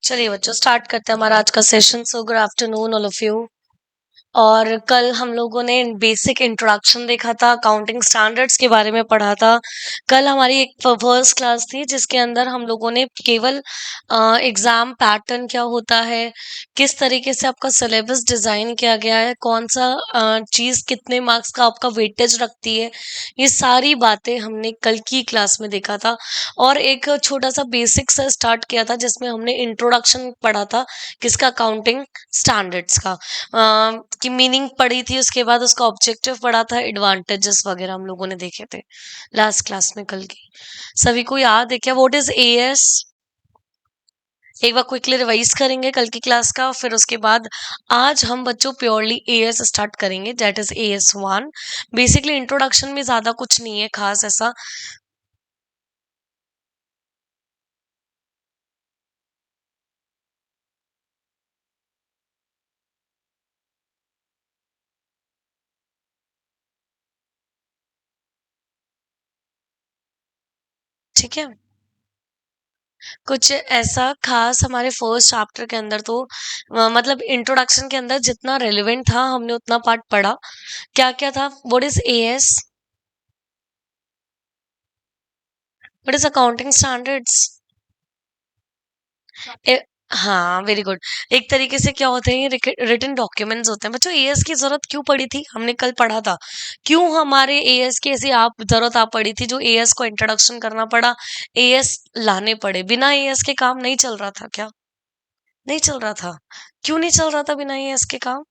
चलिए बच्चों स्टार्ट करते हैं हमारा आज का session. So good afternoon all of you. और कल हम लोगों ने बेसिक इंट्रोडक्शन देखा था, अकाउंटिंग स्टैंडर्ड्स के बारे में पढ़ा था। कल हमारी एक फर्स्ट क्लास थी जिसके अंदर हम लोगों ने केवल एग्जाम पैटर्न क्या होता है, किस तरीके से आपका सिलेबस डिजाइन किया गया है, कौन सा चीज कितने मार्क्स का आपका वेटेज रखती है, ये सारी बातें हमने कल की क्लास में देखा था। और एक छोटा सा बेसिक से स्टार्ट किया था जिसमें हमने इंट्रोडक्शन पढ़ा था, किसका, अकाउंटिंग स्टैंडर्ड्स का, की मीनिंग पढ़ी थी। उसके बाद उसका ऑब्जेक्टिव पढ़ा था, एडवांटेजेस वगैरह हम लोगों ने देखे थे लास्ट क्लास में कल की। सभी को याद है क्या व्हाट इज एएस? एक बार क्विकली रिवाइज करेंगे कल की क्लास का, फिर उसके बाद आज हम बच्चों प्योरली एएस स्टार्ट करेंगे, that is AS1। Basically introduction में ज्यादा कुछ नहीं है खास ऐसा। ठीक है, कुछ ऐसा खास हमारे फर्स्ट चैप्टर के अंदर तो मतलब इंट्रोडक्शन के अंदर जितना रेलिवेंट था हमने उतना पार्ट पढ़ा। क्या क्या था? What is as? What is accounting standards? हाँ, वेरी गुड। एक तरीके से क्या होते हैं, रिटन डॉक्यूमेंट्स होते हैं। बच्चों एएस की जरूरत क्यों पड़ी थी, हमने कल पढ़ा था। क्यों हमारे एएस की ऐसी जरूरत पड़ी थी, जो एएस को इंट्रोडक्शन करना पड़ा, एएस लाने पड़े। बिना एएस के काम नहीं चल रहा था क्या? नहीं चल रहा था। क्यों नहीं चल रहा था बिना एएस के काम?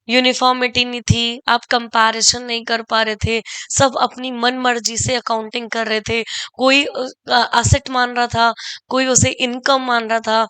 यूनिफॉर्मिटी नहीं थी, आप कंपैरिजन नहीं कर पा रहे थे, सब अपनी मन मर्जी से अकाउंटिंग कर रहे थे। कोई असेट मान रहा था, कोई उसे इनकम मान रहा था,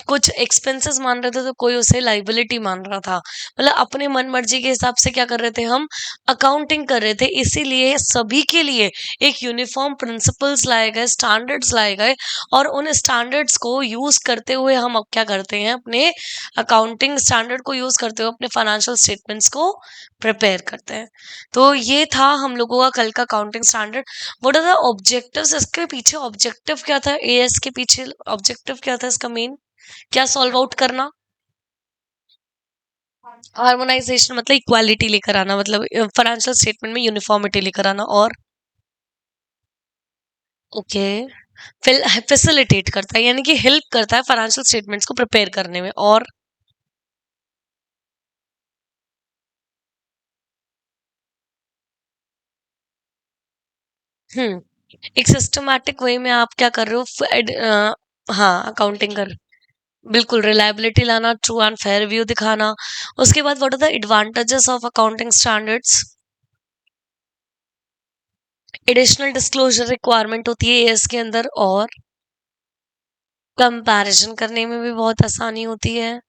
कुछ एक्सपेंसेस मान रहे थे तो कोई उसे लाइबिलिटी मान रहा था। मतलब अपने मन मर्जी के हिसाब से क्या कर रहे थे, हम अकाउंटिंग कर रहे थे। इसीलिए सभी के लिए एक यूनिफॉर्म प्रिंसिपल्स लाए गए, स्टैंडर्ड्स लाए गए, और उन स्टैंडर्ड्स को यूज करते हुए हम अब क्या करते हैं, अपने अकाउंटिंग स्टैंडर्ड को यूज करते हुए अपने फाइनेंशियल स्टेटमेंट्स को प्रिपेयर करते हैं। तो ये था हम लोगों का कल का accounting standard. What are the objectives? इसके पीछे ऑब्जेक्टिव क्या था, एएस के पीछे ऑब्जेक्टिव क्या था इसका मेन? क्या सॉल्व आउट करना? हार्मोनाइजेशन मतलब इक्वालिटी लेकर आना, मतलब फाइनेंशियल स्टेटमेंट में यूनिफॉर्मिटी लेकर आना। और ओके, फैसिलिटेट करता है, यानी कि हेल्प करता है फाइनेंशियल स्टेटमेंट्स को प्रिपेयर करने में। और एक सिस्टमैटिक वे में आप क्या कर रहे हो, हाँ अकाउंटिंग कर, बिल्कुल रिलायबिलिटी लाना, ट्रू एंड फेयर व्यू दिखाना। उसके बाद what are the advantages of accounting standards? Additional disclosure requirement होती है एएस के अंदर, और कंपैरिजन करने में भी बहुत आसानी होती है।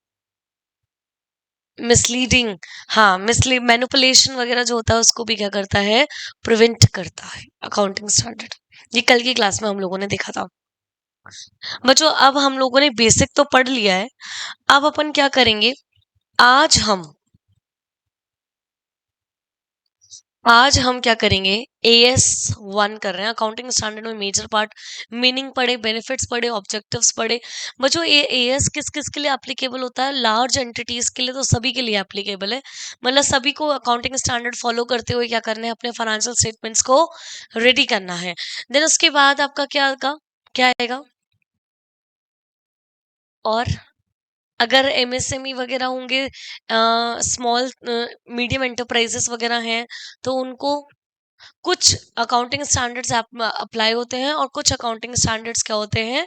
मिसलीडिंग, हाँ मिसलीड मैनिपुलेशन वगैरह जो होता है उसको भी क्या करता है, प्रिवेंट करता है अकाउंटिंग स्टैंडर्ड। ये कल की क्लास में हम लोगों ने देखा था। बच्चों अब हम लोगों ने बेसिक तो पढ़ लिया है, अब अपन क्या करेंगे, आज हम आज हम क्या करेंगे, AS1 कर रहे हैं। अकाउंटिंग स्टैंडर्ड में मेजर पार्ट मीनिंग पढ़े, बेनिफिट्स पढ़े, ऑब्जेक्टिव्स पढ़े। बच्चों ये AS किस किस के लिए एप्लीकेबल होता है? लार्ज एंटिटीज के लिए तो सभी के लिए एप्लीकेबल है। मतलब सभी को अकाउंटिंग स्टैंडर्ड फॉलो करते हुए क्या करना है, अपने फाइनेंशियल स्टेटमेंट्स को रेडी करना है। देन उसके बाद आपका क्या आएगा? और अगर MSME वगैरह होंगे, स्मॉल मीडियम एंटरप्राइजेस वगैरह हैं, तो उनको कुछ अकाउंटिंग स्टैंडर्ड्स अप्लाई होते हैं और कुछ अकाउंटिंग स्टैंडर्ड्स क्या होते हैं,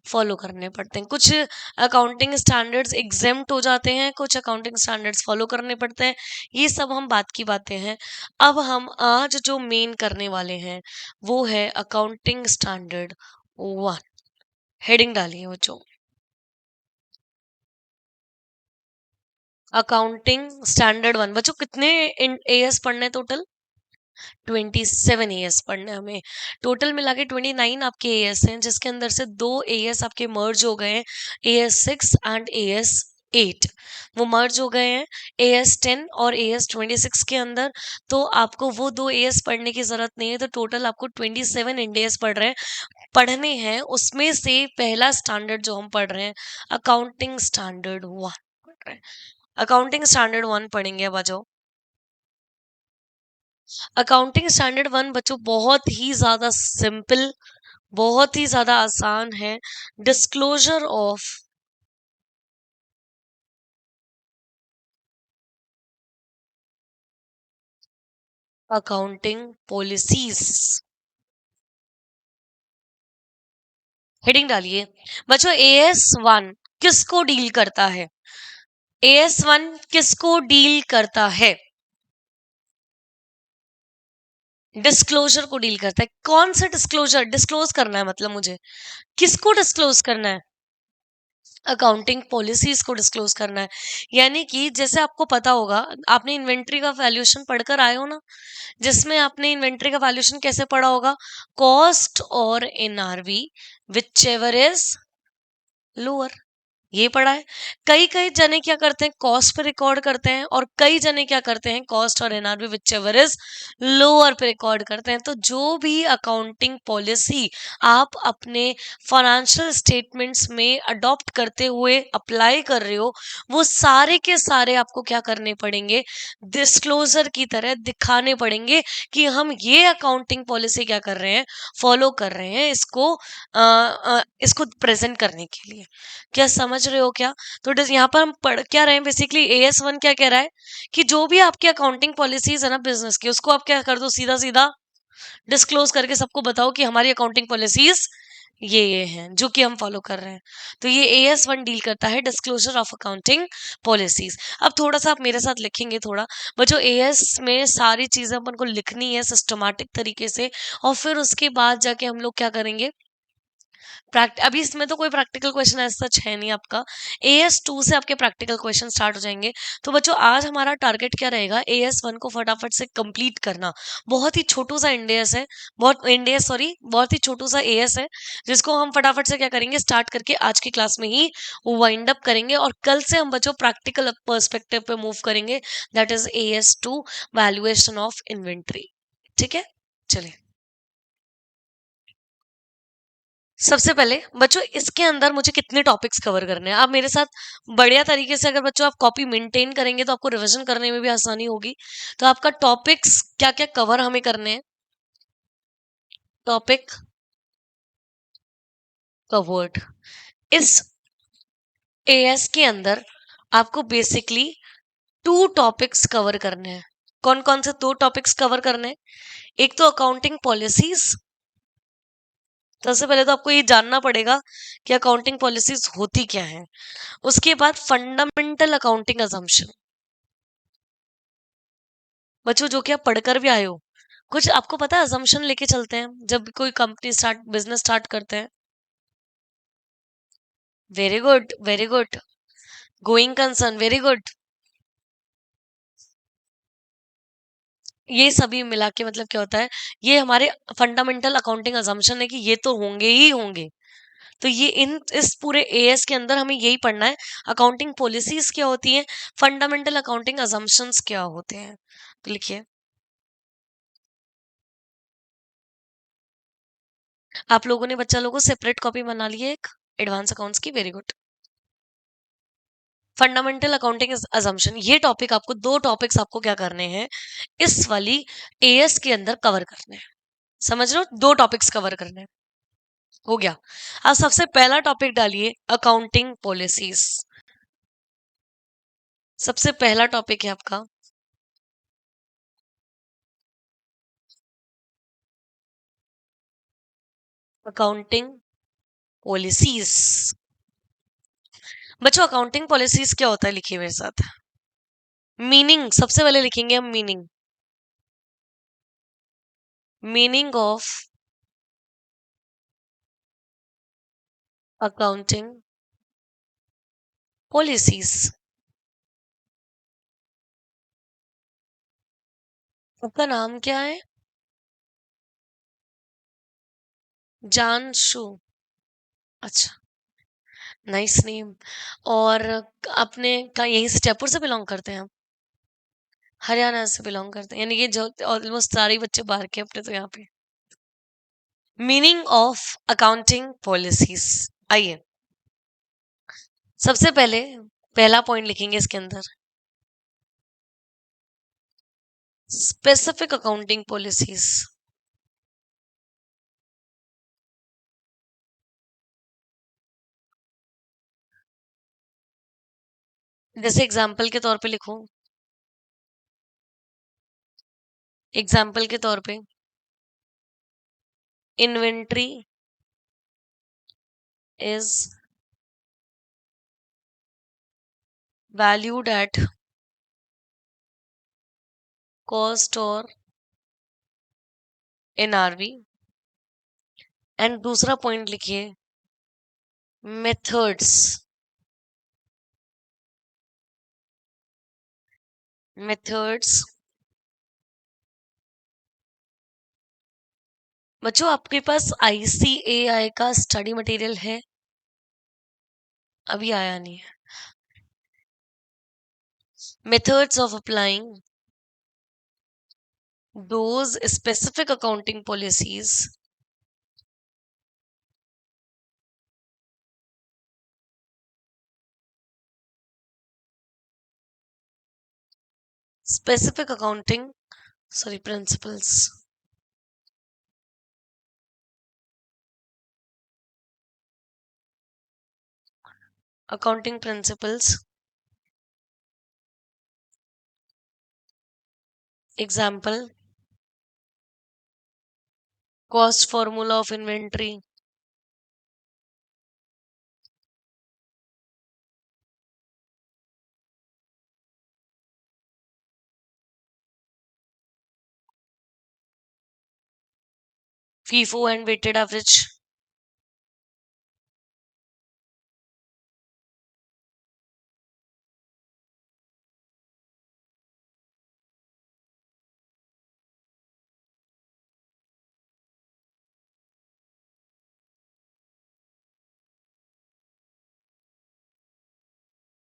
फॉलो करने पड़ते हैं। कुछ अकाउंटिंग स्टैंडर्ड्स एग्जेम्प्ट हो जाते हैं, कुछ अकाउंटिंग स्टैंडर्ड्स फॉलो करने पड़ते हैं। ये सब हम बात की बातें हैं। अब हम आज जो मेन करने वाले हैं वो है अकाउंटिंग स्टैंडर्ड 1। हेडिंग डालिए बच्चों, अकाउंटिंग स्टैंडर्ड 1। बच्चों कितने AS पढ़ने टोटल? 27 AS पढ़ने हमें। टोटल मिला के 29 आपके AS हैं, जिसके अंदर से 2 AS आपके मर्ज हो गए हैं, AS6 एंड AS8। वो मर्ज हो गए हैं AS10 और AS26 के अंदर। तो आपको वो 2 AS पढ़ने की जरूरत नहीं है, तो टोटल आपको 27 AS पढ़ रहे हैं। पढ़ने हैं उसमें से पहला स्टैंडर्ड जो हम पढ़ रहे हैं अकाउंटिंग स्टैंडर्ड 1 पढ़ रहे हैं। अकाउंटिंग स्टैंडर्ड 1 पढ़ेंगे बच्चों। अकाउंटिंग स्टैंडर्ड 1 बच्चों बहुत ही ज्यादा सिंपल, बहुत ही ज्यादा आसान है। Disclosure of accounting policies, heading डालिए बच्चों। AS1 किसको डील करता है? AS1 किसको डील करता है? डिस्क्लोजर को डील करता है। कौन सा डिस्क्लोजर? डिस्क्लोज करना है मतलब मुझे किसको डिस्क्लोज करना है? अकाउंटिंग पॉलिसीज को डिस्क्लोज करना है। यानी कि जैसे आपको पता होगा, आपने इन्वेंट्री का वैल्यूएशन पढ़कर आए हो ना, जिसमें आपने इन्वेंट्री का वैल्यूएशन कैसे पढ़ा होगा? कॉस्ट और NRV which ever is lower, ये पढ़ा है। कई कई जने क्या करते हैं, कॉस्ट पे रिकॉर्ड करते हैं, और कई जने क्या करते हैं, कॉस्ट और NRV which ever is lower पे रिकॉर्ड करते हैं। तो जो भी अकाउंटिंग पॉलिसी आप अपने फाइनेंशियल स्टेटमेंट्स में अडॉप्ट करते हुए अप्लाई कर रहे हो, वो सारे के सारे आपको क्या करने पड़ेंगे? डिस्क्लोजर की तरह दिखाने पड़ेंगे कि हम ये अकाउंटिंग पॉलिसी क्या कर रहे हैं, फॉलो कर रहे हैं, इसको प्रेजेंट करने के लिए। क्या समझ रहे हो क्या? तो यहाँ पर हम पढ़ क्या रहे हैं बेसिकली, AS1 क्या कह रहा है कि जो भी आपकी अकाउंटिंग पॉलिसीज है ना बिजनेस की, उसको आप क्या कर दो, सीधा सीधा डिस्क्लोज करके सबको बताओ कि हमारी अकाउंटिंग पॉलिसीज ये हैं जो कि हम फॉलो कर रहे हैं। तो ये AS1 डील करता है डिस्क्लोजर ऑफ अकाउंटिंग पॉलिसीज। अब थोड़ा सा आप मेरे साथ लिखेंगे थोड़ा बच्चों। AS में सारी चीजें अपन को लिखनी है सिस्टमैटिक तरीके से, और फिर उसके बाद जाके हम लोग क्या करेंगे, अभी इसमें तो कोई प्रैक्टिकल क्वेश्चन ऐसा सच है नहीं आपका। AS2 से आपके प्रैक्टिकल क्वेश्चन स्टार्ट हो जाएंगे। तो बच्चों आज हमारा टारगेट क्या रहेगा, AS1 को फटाफट से कंप्लीट करना। बहुत ही छोटू सा इंडेस है, बहुत ही छोटू सा AS है, जिसको हम फटाफट से क्या करेंगे, स्टार्ट करके आज की क्लास में ही वाइंड अप करेंगे, और कल से हम बच्चों प्रैक्टिकल पर्सपेक्टिव पे मूव करेंगे, that is AS2 valuation of inventory. ठीक है, चलिए। सबसे पहले बच्चों इसके अंदर मुझे कितने टॉपिक्स कवर करने हैं, आप मेरे साथ बढ़िया तरीके से अगर बच्चों आप कॉपी मेंटेन करेंगे तो आपको रिवीजन करने में भी आसानी होगी। तो आपका टॉपिक्स क्या क्या कवर हमें करने हैं, टॉपिक कवर्ड। इस AS के अंदर आपको बेसिकली 2 टॉपिक्स कवर करने हैं। कौन कौन से 2 टॉपिक्स कवर करने हैं? एक तो अकाउंटिंग पॉलिसीज। सबसे पहले तो आपको ये जानना पड़ेगा कि अकाउंटिंग पॉलिसीज होती क्या है। उसके बाद फंडामेंटल अकाउंटिंग अजम्पशन, बच्चों जो कि आप पढ़कर भी आए हो। कुछ आपको पता है अजम्पशन लेके चलते हैं जब भी कोई कंपनी स्टार्ट बिजनेस स्टार्ट करते हैं। Very good, very good. Going concern, very good. ये सभी मिला के मतलब क्या होता है, ये हमारे फंडामेंटल अकाउंटिंग अजम्पशन है कि ये तो होंगे ही होंगे। तो ये इस पूरे AS के अंदर हमें यही पढ़ना है, अकाउंटिंग पॉलिसीज क्या होती हैं, फंडामेंटल अकाउंटिंग अजम्पशंस क्या होते हैं। तो लिखिए, आप लोगों ने बच्चा लोगों सेपरेट कॉपी बना ली है एक एडवांस अकाउंट्स की, very good. Fundamental accounting assumption, ये टॉपिक आपको 2 टॉपिक्स आपको क्या करने हैं, इस वाली AS के अंदर कवर करने हैं। समझ रहे हो, 2 टॉपिक्स कवर करने हैं। हो गया। अब सबसे पहला टॉपिक डालिए अकाउंटिंग पॉलिसीज। सबसे पहला टॉपिक है आपका अकाउंटिंग पॉलिसीज। बच्चों अकाउंटिंग पॉलिसीज क्या होता है, लिखिए मेरे साथ। मीनिंग सबसे पहले लिखेंगे हम, meaning, meaning of accounting policies. आपका नाम क्या है? जानशु, अच्छा, नाइस नेम। और अपने का यहीं से जयपुर से बिलोंग करते हैं आप? हरियाणा से बिलोंग करते हैं, यानी कि जो ऑलमोस्ट सारे ही बच्चे बाहर के अपने तो यहाँ पे। Meaning of accounting policies. आइए सबसे पहले पहला पॉइंट लिखेंगे इसके अंदर, स्पेसिफिक अकाउंटिंग पॉलिसीज। जैसे एग्जाम्पल के तौर पे लिखो, एग्जाम्पल के तौर पे inventory is valued at cost और एनआरवी। एंड दूसरा पॉइंट लिखिए, मेथड्स मेथड्स। बच्चों आपके पास आईसीएआई का स्टडी मटेरियल है? अभी आया नहीं है। Methods of applying those specific accounting policies specific accounting sorry principles। accounting principles, example cost formula of inventory, FIFO and weighted average।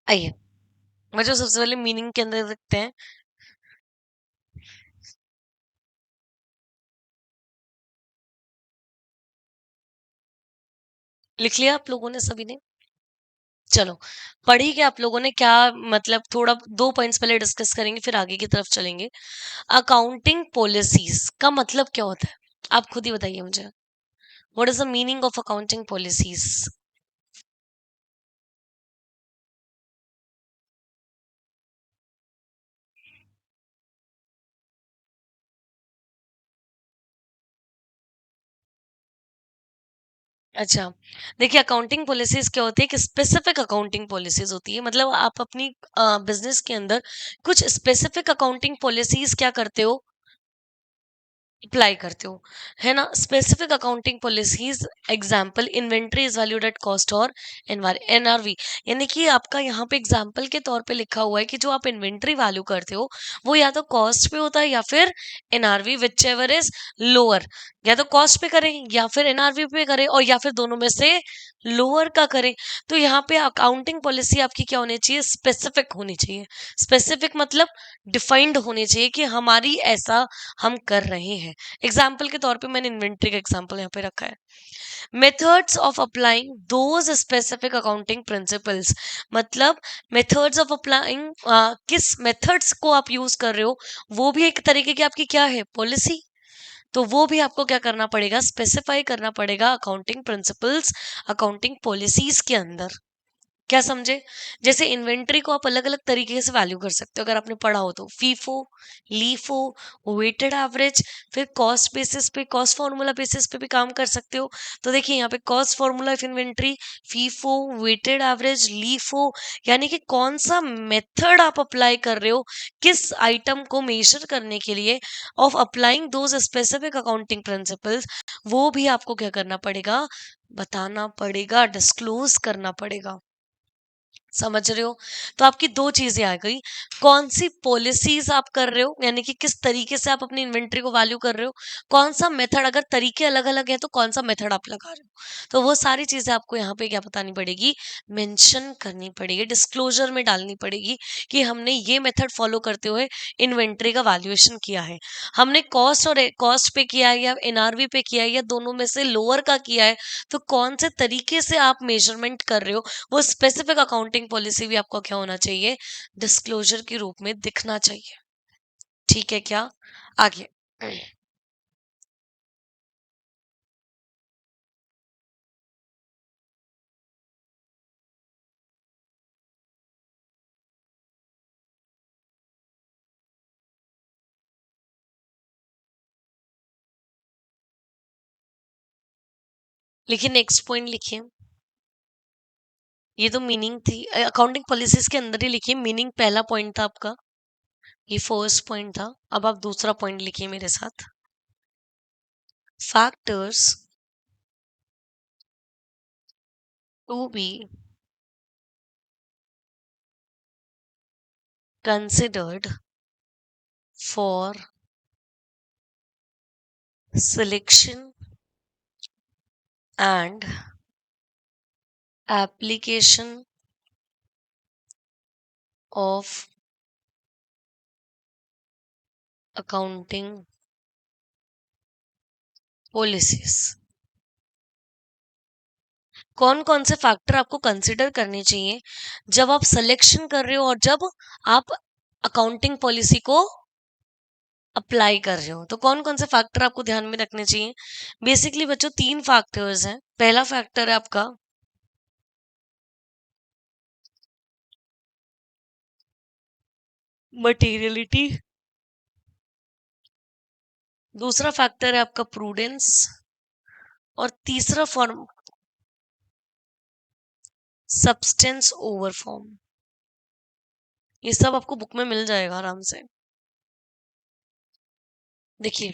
आइए बच्चों सबसे पहले मीनिंग के अंदर देखते हैं। लिख लिया आप लोगों ने सभी ने? चलो पढ़ी क्या आप लोगों ने? क्या मतलब थोड़ा दो पॉइंट्स पहले डिस्कस करेंगे फिर आगे की तरफ चलेंगे। अकाउंटिंग पॉलिसीज का मतलब क्या होता है आप खुद ही बताइए मुझे। What is the meaning of accounting policies? अच्छा देखिए, अकाउंटिंग पॉलिसीज क्या होती है कि स्पेसिफिक अकाउंटिंग पॉलिसीज होती है। मतलब आप अपनी बिजनेस के अंदर कुछ स्पेसिफिक अकाउंटिंग पॉलिसीज क्या करते हो, अप्लाई करते हो, है ना। Specific accounting policies, example inventory is valued at cost और एनआरवी। यानी कि आपका यहाँ पे एग्जांपल के तौर पे लिखा हुआ है कि जो आप इन्वेंट्री वैल्यू करते हो वो या तो कॉस्ट पे होता है या फिर NRV, which ever is lower. या तो कॉस्ट पे करें या फिर एनआरवी पे करें और या फिर दोनों में से लोअर का करें। तो यहाँ पे अकाउंटिंग पॉलिसी आपकी क्या होनी चाहिए? स्पेसिफिक होनी चाहिए। स्पेसिफिक मतलब डिफाइंड होनी चाहिए कि हमारी ऐसा हम कर रहे हैं। एग्जाम्पल के तौर पे मैंने इन्वेंट्री का एग्जाम्पल यहाँ पे रखा है। Methods of applying those specific accounting principles, मतलब मेथड्स ऑफ अप्लाइंग, किस मेथड्स को आप यूज कर रहे हो वो भी एक तरीके की आपकी क्या है, पॉलिसी। तो वो भी आपको क्या करना पड़ेगा, स्पेसिफाई करना पड़ेगा अकाउंटिंग प्रिंसिपल्स, अकाउंटिंग पॉलिसीज के अंदर। क्या समझे? जैसे इन्वेंट्री को आप अलग अलग तरीके से वैल्यू कर सकते हो अगर आपने पढ़ा हो तो, फीफो, लीफो, वेटेड एवरेज, फिर कॉस्ट बेसिस पे, कॉस्ट फॉर्मूला बेसिस पे भी काम कर सकते हो। तो देखिए यहाँ पे cost formula of inventory, FIFO, weighted average, LIFO, यानी कि कौन सा मेथड आप अप्लाई कर रहे हो किस आइटम को मेजर करने के लिए, of applying those specific accounting principles, वो भी आपको क्या करना पड़ेगा, बताना पड़ेगा, डिस्क्लोज करना पड़ेगा। समझ रहे हो? तो आपकी 2 चीज़ें आ गई, कौन-सी पॉलिसीज़ आप कर रहे हो, यानी कि किस तरीके से आप अपनी इन्वेंटरी को वैल्यू कर रहे हो, कौन-सा मेथड, अगर तरीके अलग-अलग हैं तो कौन-सा मेथड आप लगा रहे हो। तो वो सारी चीज़ें आपको यहाँ पे क्या बतानी पड़ेगी, मेंशन करनी पड़ेगी, डिस्क्लोज़र में डालनी पड़ेगी कि हमने ये मेथड फॉलो करते हुए इन्वेंटरी का वैल्यूएशन किया है। हमने कॉस्ट पे किया है या एनआरवी पे किया है या दोनों में से लोअर का किया है, तो कौन से तरीके से आप मेज़रमेंट कर रहे हो, वो स्पेसिफिक अकाउंटिंग पॉलिसी भी आपको क्या होना चाहिए, डिस्क्लोजर के रूप में दिखना चाहिए। ठीक है क्या? आगे लिखिए, नेक्स्ट पॉइंट लिखिए। ये तो मीनिंग थी, अकाउंटिंग पॉलिसीज के अंदर ही लिखिए, मीनिंग पहला पॉइंट था आपका, ये फर्स्ट पॉइंट था। अब आप दूसरा पॉइंट लिखिए मेरे साथ। Factors to be considered for selection and application of accounting policies. कौन कौन से फैक्टर आपको कंसिडर करने चाहिए जब आप सिलेक्शन कर रहे हो और जब आप अकाउंटिंग पॉलिसी को अप्लाई कर रहे हो, तो कौन कौन से फैक्टर आपको ध्यान में रखने चाहिए। बेसिकली बच्चों 3 फैक्टर्स हैं। पहला फैक्टर है आपका मटेरियलिटी, दूसरा फैक्टर है आपका प्रूडेंस, और तीसरा फॉर्म सब्सटेंस ओवर फॉर्म। ये सब आपको बुक में मिल जाएगा आराम से। देखिए,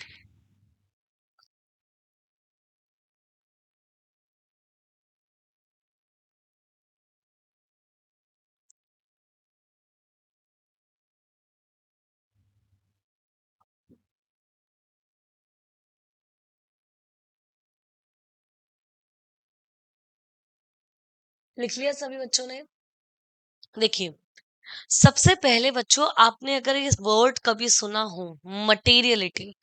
लिख लिया सभी बच्चों ने? देखिए, सबसे पहले बच्चों, आपने अगर इस वर्ड कभी सुना हो, मटेरियलिटी,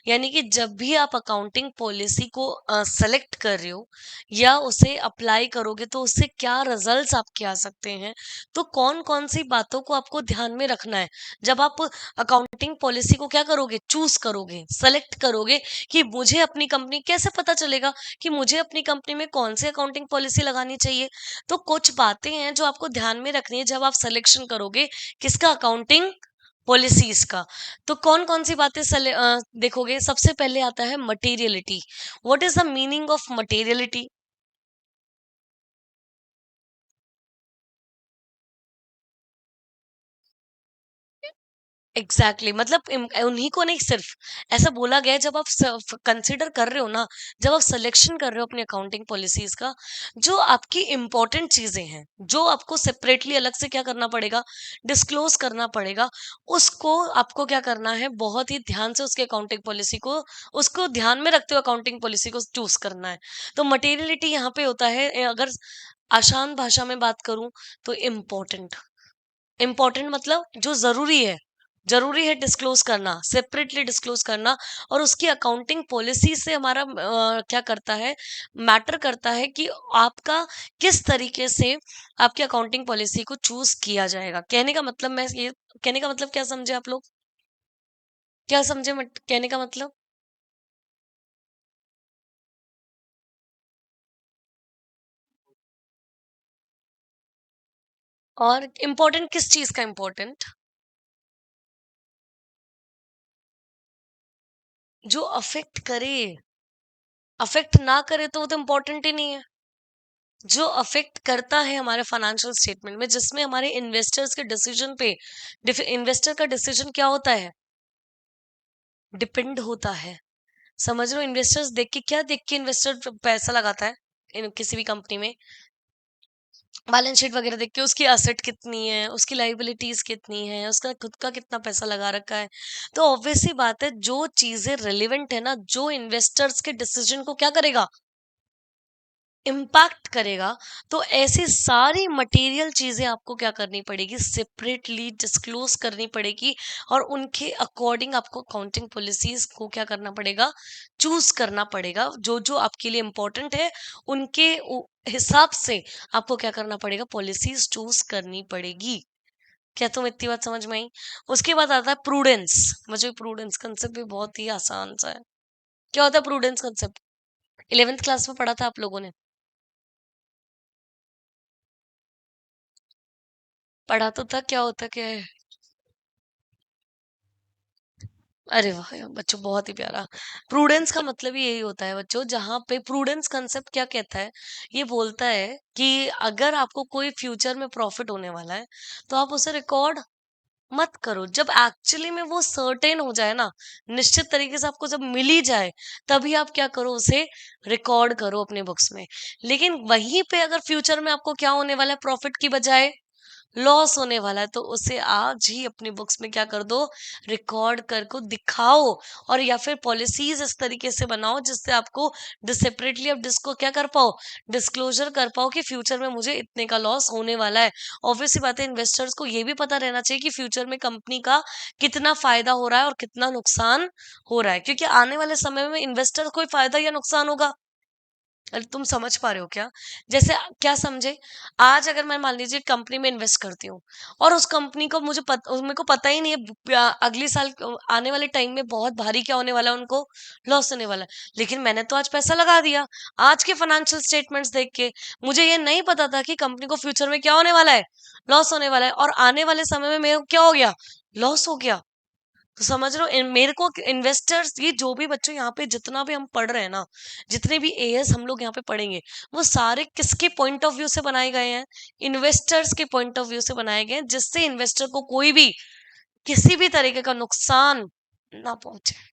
यानी कि जब भी आप अकाउंटिंग पॉलिसी को सेलेक्ट कर रहे हो या उसे अप्लाई करोगे तो उससे क्या रिजल्ट्स आपके आ सकते हैं, तो कौन कौन सी बातों को आपको ध्यान में रखना है जब आप अकाउंटिंग पॉलिसी को क्या करोगे, चूज करोगे, सेलेक्ट करोगे, कि मुझे अपनी कंपनी कैसे पता चलेगा कि मुझे अपनी कंपनी में कौन सी अकाउंटिंग पॉलिसी लगानी चाहिए। तो कुछ बातें हैं जो आपको ध्यान में रखनी है जब आप सिलेक्शन करोगे किसका, अकाउंटिंग पॉलिसीज का। तो कौन कौन सी बातें देखोगे। सबसे पहले आता है materiality. What is the meaning of materiality? Exactly, मतलब उन्हीं को नहीं, सिर्फ ऐसा बोला गया है, जब आप कंसिडर कर रहे हो ना, जब आप सिलेक्शन कर रहे हो अपनी अकाउंटिंग पॉलिसीज का, जो आपकी इंपॉर्टेंट चीजें हैं, जो आपको सेपरेटली अलग से क्या करना पड़ेगा, डिस्क्लोज करना पड़ेगा, उसको आपको क्या करना है, बहुत ही ध्यान से उसके अकाउंटिंग पॉलिसी को, उसको ध्यान में रखते हुए अकाउंटिंग पॉलिसी को चूज करना है। तो मटेरियलिटी यहाँ पे होता है, अगर आसान भाषा में बात करूं तो इम्पोर्टेंट। इम्पोर्टेंट मतलब जो जरूरी है डिस्क्लोज करना, सेपरेटली डिस्क्लोज करना, और उसकी अकाउंटिंग पॉलिसी से हमारा क्या करता है, मैटर करता है कि आपका किस तरीके से आपकी अकाउंटिंग पॉलिसी को चूज किया जाएगा। कहने का मतलब, मैं ये कहने का मतलब क्या समझे आप लोग, क्या समझे कहने का मतलब। और इम्पोर्टेंट किस चीज का इम्पोर्टेंट, जो अफेक्ट करे, अफेक्ट ना करे तो वो तो इम्पोर्टेंट ही नहीं है। जो अफेक्ट करता है हमारे फाइनेंशियल स्टेटमेंट में, जिसमें हमारे इन्वेस्टर्स के डिसीजन पे, इन्वेस्टर का डिसीजन क्या होता है, डिपेंड होता है। समझ लो, इन्वेस्टर्स देख के, क्या देख के इन्वेस्टर पैसा लगाता है किसी भी कंपनी में, बैलेंस शीट वगैरह देख के उसकी एसेट कितनी है, उसकी लायबिलिटीज कितनी है, उसका खुद का कितना पैसा लगा रखा है। तो ऑब्वियस सी बात है, जो चीजें रिलेवेंट है ना, जो इन्वेस्टर्स के डिसीजन को क्या करेगा, इम्पैक्ट करेगा, तो ऐसी सारी मटेरियल चीजें आपको क्या करनी पड़ेगी, सेपरेटली डिस्क्लोज करनी पड़ेगी। और उनके अकॉर्डिंग आपको अकाउंटिंग पॉलिसीज को क्या करना पड़ेगा, चूज करना पड़ेगा। जो जो आपके लिए इंपॉर्टेंट है, उनके हिसाब से आपको क्या करना पड़ेगा, पॉलिसीज चूज करनी पड़ेगी। क्या तुम इतनी बात समझ में आई? उसके बाद आता है प्रूडेंस। मुझे प्रूडेंस कंसेप्ट भी बहुत ही आसान सा है। क्या होता है प्रूडेंस कंसेप्ट? 11th क्लास में पढ़ा था आप लोगों ने? पढ़ा तो था, क्या होता क्या है? अरे वाह यार बच्चों, बहुत ही प्यारा। प्रूडेंस का मतलब ही यही होता है बच्चों, जहां पे प्रूडेंस कंसेप्ट क्या कहता है, ये बोलता है कि अगर आपको कोई फ्यूचर में प्रॉफिट होने वाला है, तो आप उसे रिकॉर्ड मत करो। जब एक्चुअली में वो सर्टेन हो जाए ना, निश्चित तरीके से आपको जब मिल ही जाए, तभी आप क्या करो, उसे रिकॉर्ड करो अपने बुक्स में। लेकिन वहीं पे अगर फ्यूचर में आपको क्या होने वाला है, प्रॉफिट की बजाय लॉस होने वाला है, तो उसे आज ही अपनी बुक्स में क्या कर दो, रिकॉर्ड कर को दिखाओ। और या फिर पॉलिसीज इस तरीके से बनाओ जिससे आपको सेपरेटली अब डिस्को क्या कर पाओ, डिस्क्लोजर कर पाओ कि फ्यूचर में मुझे इतने का लॉस होने वाला है। ऑब्वियसली बात है, इन्वेस्टर्स को ये भी पता रहना चाहिए कि फ्यूचर में कंपनी का कितना फायदा हो रहा है और कितना नुकसान हो रहा है, क्योंकि आने वाले समय में इन्वेस्टर कोई फायदा या नुकसान होगा। अरे तुम समझ पा रहे हो क्या? जैसे क्या समझे, आज अगर मैं मान लीजिए कंपनी में इन्वेस्ट करती हूँ, और उस कंपनी को मेरे को पता ही नहीं है अगले साल आने वाले टाइम में बहुत भारी क्या होने वाला है, उनको लॉस होने वाला है। लेकिन मैंने तो आज पैसा लगा दिया, आज के फाइनेंशियल स्टेटमेंट्स देख के। मुझे ये नहीं पता था कि कंपनी को फ्यूचर में क्या होने वाला है, लॉस होने वाला है, और आने वाले समय में मेरे को क्या हो गया, लॉस हो गया। तो समझ रहे हो, मेरे को इन्वेस्टर्स, ये जो भी बच्चों यहाँ पे जितना भी हम पढ़ रहे हैं ना, जितने भी एएस हम लोग यहाँ पे पढ़ेंगे, वो सारे किसके पॉइंट ऑफ व्यू से बनाए गए हैं, इन्वेस्टर्स के पॉइंट ऑफ व्यू से बनाए गए हैं, जिससे इन्वेस्टर को कोई भी किसी भी तरीके का नुकसान ना पहुंचे।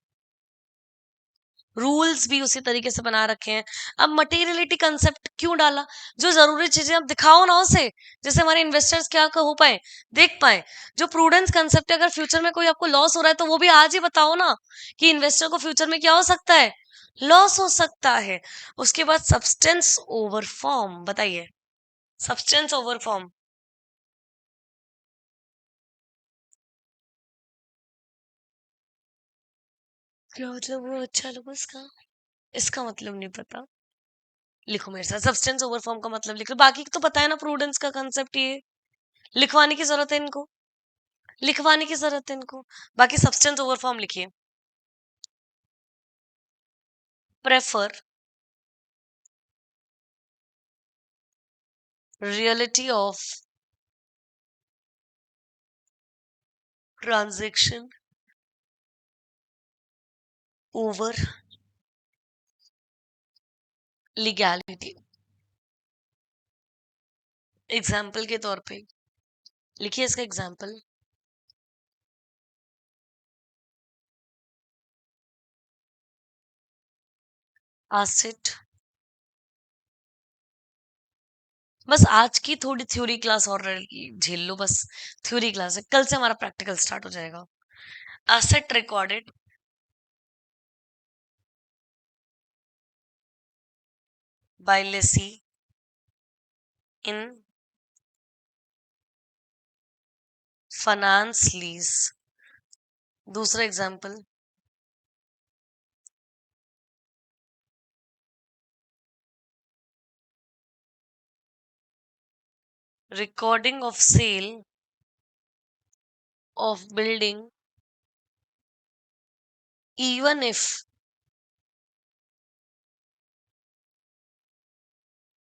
रूल्स भी उसी तरीके से बना रखे हैं। अब मटेरियलिटी कंसेप्ट क्यों डाला? जो जरूरी चीजें आप दिखाओ ना उसे, जैसे हमारे इन्वेस्टर्स क्या हो पाए, देख पाए। जो प्रूडेंस कंसेप्ट है, अगर फ्यूचर में कोई आपको लॉस हो रहा है, तो वो भी आज ही बताओ ना, कि इन्वेस्टर को फ्यूचर में क्या हो सकता है, लॉस हो सकता है। उसके बाद सब्सटेंस ओवर फॉर्म, बताइए। सब्सटेंस ओवर फॉर्म क्या मतलब, वो अच्छा लगा इसका? इसका मतलब नहीं पता। लिखो मेरे साथ, सब्सटेंस ओवर फॉर्म का मतलब लिखो। बाकी तो पता है ना प्रूडेंस का कंसेप्ट, ये लिखवाने की जरूरत है इनको, लिखवाने की जरूरत है इनको। बाकी सब्सटेंस ओवर फॉर्म लिखिए। Prefer reality of transaction over legality. Example के तौर पे लिखिए इसका एग्जाम्पल। एसेट। बस आज की थोड़ी थ्योरी क्लास और झेल लो बस। थ्योरी क्लास है, कल से हमारा प्रैक्टिकल स्टार्ट हो जाएगा। Asset recorded by lessee in finance lease. दूसरा example, recording of sale of building even if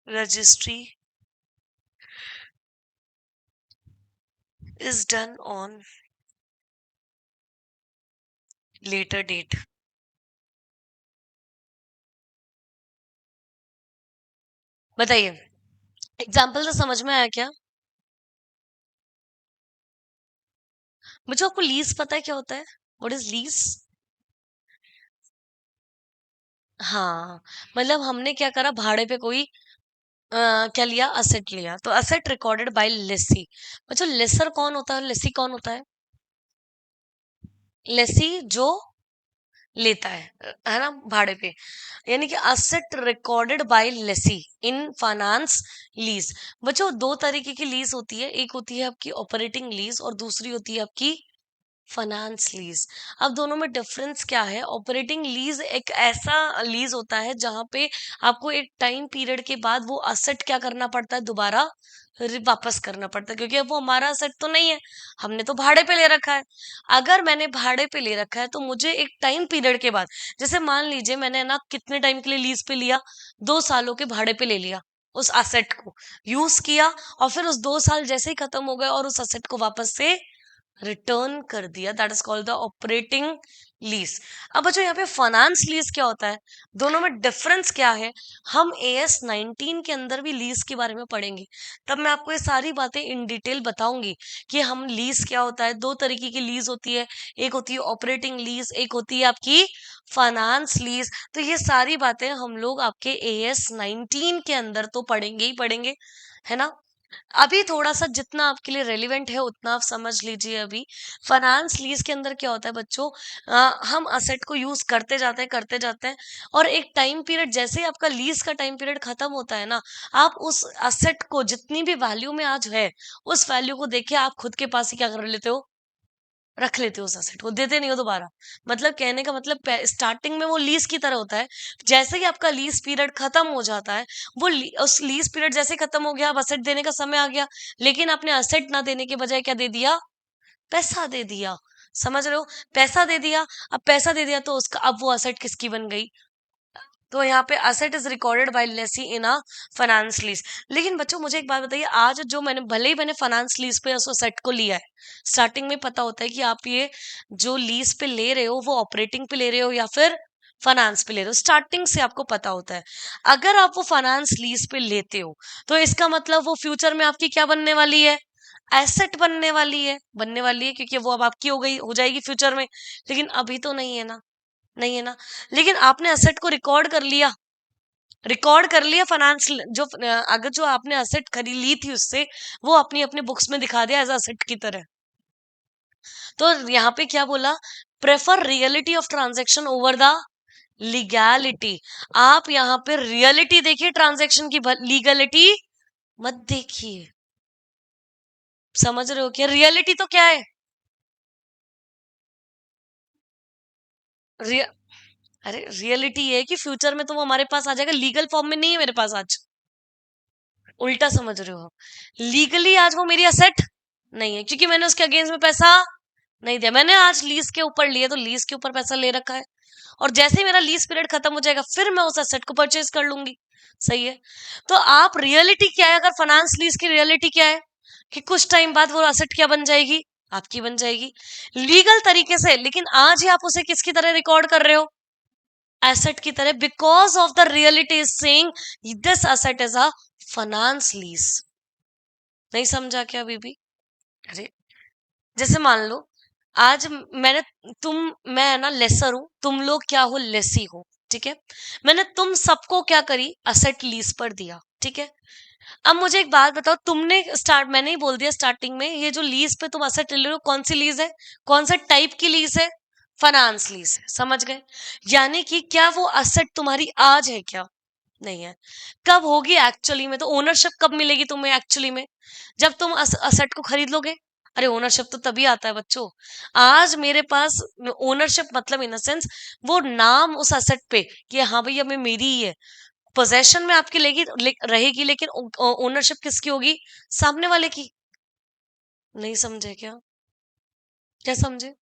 registry is done on later date। बताइए, एग्जाम्पल तो समझ में आया क्या? मुझे, आपको लीज पता है क्या होता है? What is lease? हाँ, मतलब हमने क्या करा, भाड़े पे कोई क्या लिया, असेट लिया, तो असेट रिकॉर्डेड बाय लेसी। बच्चों लेसर कौन होता है, लेसी कौन होता है? लेसी जो लेता है ना, भाड़े पे, यानी कि asset recorded by lessee in finance lease. बच्चों दो तरीके की लीज होती है, एक होती है आपकी ऑपरेटिंग लीज और दूसरी होती है आपकी फाइनेंस लीज। अब दोनों में डिफरेंस क्या है? ऑपरेटिंग लीज एक ऐसा लीज होता है जहां पे आपको एक टाइम पीरियड के बाद वो असेट क्या करना पड़ता है, दोबारा वापस करना पड़ता है, क्योंकि अब वो हमारा असेट तो नहीं है, हमने तो भाड़े पे ले रखा है। अगर मैंने भाड़े पे ले रखा है तो मुझे एक टाइम पीरियड के बाद, जैसे मान लीजिए मैंने ना कितने टाइम के लिए लीज पे लिया, 2 सालों के भाड़े पे ले लिया उस असेट को, यूज किया, और फिर उस 2 साल जैसे ही खत्म हो गए और उस असेट को वापस से रिटर्न कर दिया, that is called the operating lease. अब बच्चों यहाँ पे फाइनेंस लीज क्या होता है, दोनों में डिफरेंस क्या है, हम AS 19 के अंदर भी लीज के बारे में पढ़ेंगे, तब मैं आपको ये सारी बातें इन डिटेल बताऊंगी कि हम लीज क्या होता है। दो तरीके की लीज होती है, एक होती है ऑपरेटिंग लीज, एक होती है आपकी फाइनेंस लीज। तो ये सारी बातें हम लोग आपके AS 19 के अंदर तो पढ़ेंगे ही पढ़ेंगे, है ना। अभी थोड़ा सा जितना आपके लिए रेलिवेंट है उतना आप समझ लीजिए। अभी फाइनेंस लीज के अंदर क्या होता है बच्चों, हम असेट को यूज करते जाते हैं, और एक टाइम पीरियड, जैसे ही आपका लीज का टाइम पीरियड खत्म होता है ना, आप उस असेट को जितनी भी वैल्यू में आज है, उस वैल्यू को देख के आप खुद के पास ही क्या कर लेते हो, रख लेते हो उस असेट को, देते नहीं हो दोबारा। मतलब कहने का मतलब स्टार्टिंग में वो लीज की तरह होता है, जैसे ही आपका लीज पीरियड खत्म हो जाता है, उस लीज पीरियड जैसे खत्म हो गया, अब असेट देने का समय आ गया, लेकिन आपने असेट ना देने के बजाय क्या दे दिया, पैसा दे दिया। समझ रहे हो, पैसा दे दिया। अब पैसा दे दिया तो उसका, अब वो असेट किसकी बन गई, तो यहाँ पे asset is recorded by lessee in a finance lease. लेकिन बच्चों मुझे एक बात बताइए, आज जो मैंने, भले ही मैंने फाइनेंस लीज पे उस असेट को लिया है, स्टार्टिंग में पता होता है कि आप ये जो लीज पे ले रहे हो वो ऑपरेटिंग पे ले रहे हो या फिर फाइनेंस पे ले रहे हो, स्टार्टिंग से आपको पता होता है। अगर आप वो फाइनेंस लीज पे लेते हो तो इसका मतलब वो फ्यूचर में आपकी क्या बनने वाली है, एसेट बनने वाली है, क्योंकि वो अब आपकी हो जाएगी फ्यूचर में। लेकिन अभी तो नहीं है ना, नहीं है ना। लेकिन आपने असेट को रिकॉर्ड कर लिया फाइनेंस, जो अगर जो आपने असेट खरीद ली थी उससे, वो अपनी अपने बुक्स में दिखा दिया एज असेट की तरह। तो यहाँ पे क्या बोला, prefer reality of transaction over the legality. आप यहाँ पे रियलिटी देखिए ट्रांजेक्शन की, लीगलिटी मत देखिए। समझ रहे हो क्या, रियलिटी तो क्या है, रिय, अरे रियलिटी ये है कि फ्यूचर में तो वो हमारे पास आ जाएगा, लीगल फॉर्म में नहीं है मेरे पास आज। उल्टा समझ रहे हो, लीगली आज वो मेरी असेट नहीं है, क्योंकि मैंने उसके अगेंस्ट में पैसा नहीं दिया। मैंने आज लीज के ऊपर लिया तो लीज के ऊपर पैसा ले रखा है, और जैसे ही मेरा लीज पीरियड खत्म हो जाएगा फिर मैं उस एसेट को परचेज कर लूंगी। सही है। तो आप रियलिटी क्या है, अगर फाइनेंस लीज की रियलिटी क्या है, कि कुछ टाइम बाद वो एसेट क्या बन जाएगी, आपकी बन जाएगी लीगल तरीके से, लेकिन आज ही आप उसे किसकी तरह रिकॉर्ड कर रहे हो, एसेट की तरह, because of the reality is saying this asset is a finance lease. नहीं समझा क्या अभी भी? अरे जैसे मान लो, आज मैंने, तुम, मैं ना लेसर हूं, तुम लोग क्या हो, लेसी हो, ठीक है। मैंने तुम सबको क्या करी, असेट लीज पर दिया, ठीक है। अब मुझे एक बात बताओ, तुमने मैंने ही बोल दिया स्टार्टिंग में, ये जो लीज पे तुम असेट ले रहे हो कौन सी लीज है, कौन सा टाइप की लीज है, फाइनेंस लीज है। समझ गए, यानी कि क्या वो असेट तुम्हारी आज है क्या, नहीं है। कब होगी एक्चुअली में, तो ओनरशिप कब मिलेगी तुम्हें एक्चुअली में, जब तुम असेट को खरीद लोगे। अरे ओनरशिप तो तभी आता है बच्चों, आज मेरे पास ओनरशिप मतलब इन सेंस वो नाम उस असेट पे, कि हाँ भैया मैं, मेरी ही है, पोजेशन में आपकी रहेगी, लेकिन ओनरशिप किसकी होगी, सामने वाले की। नहीं समझे क्या, क्या समझे,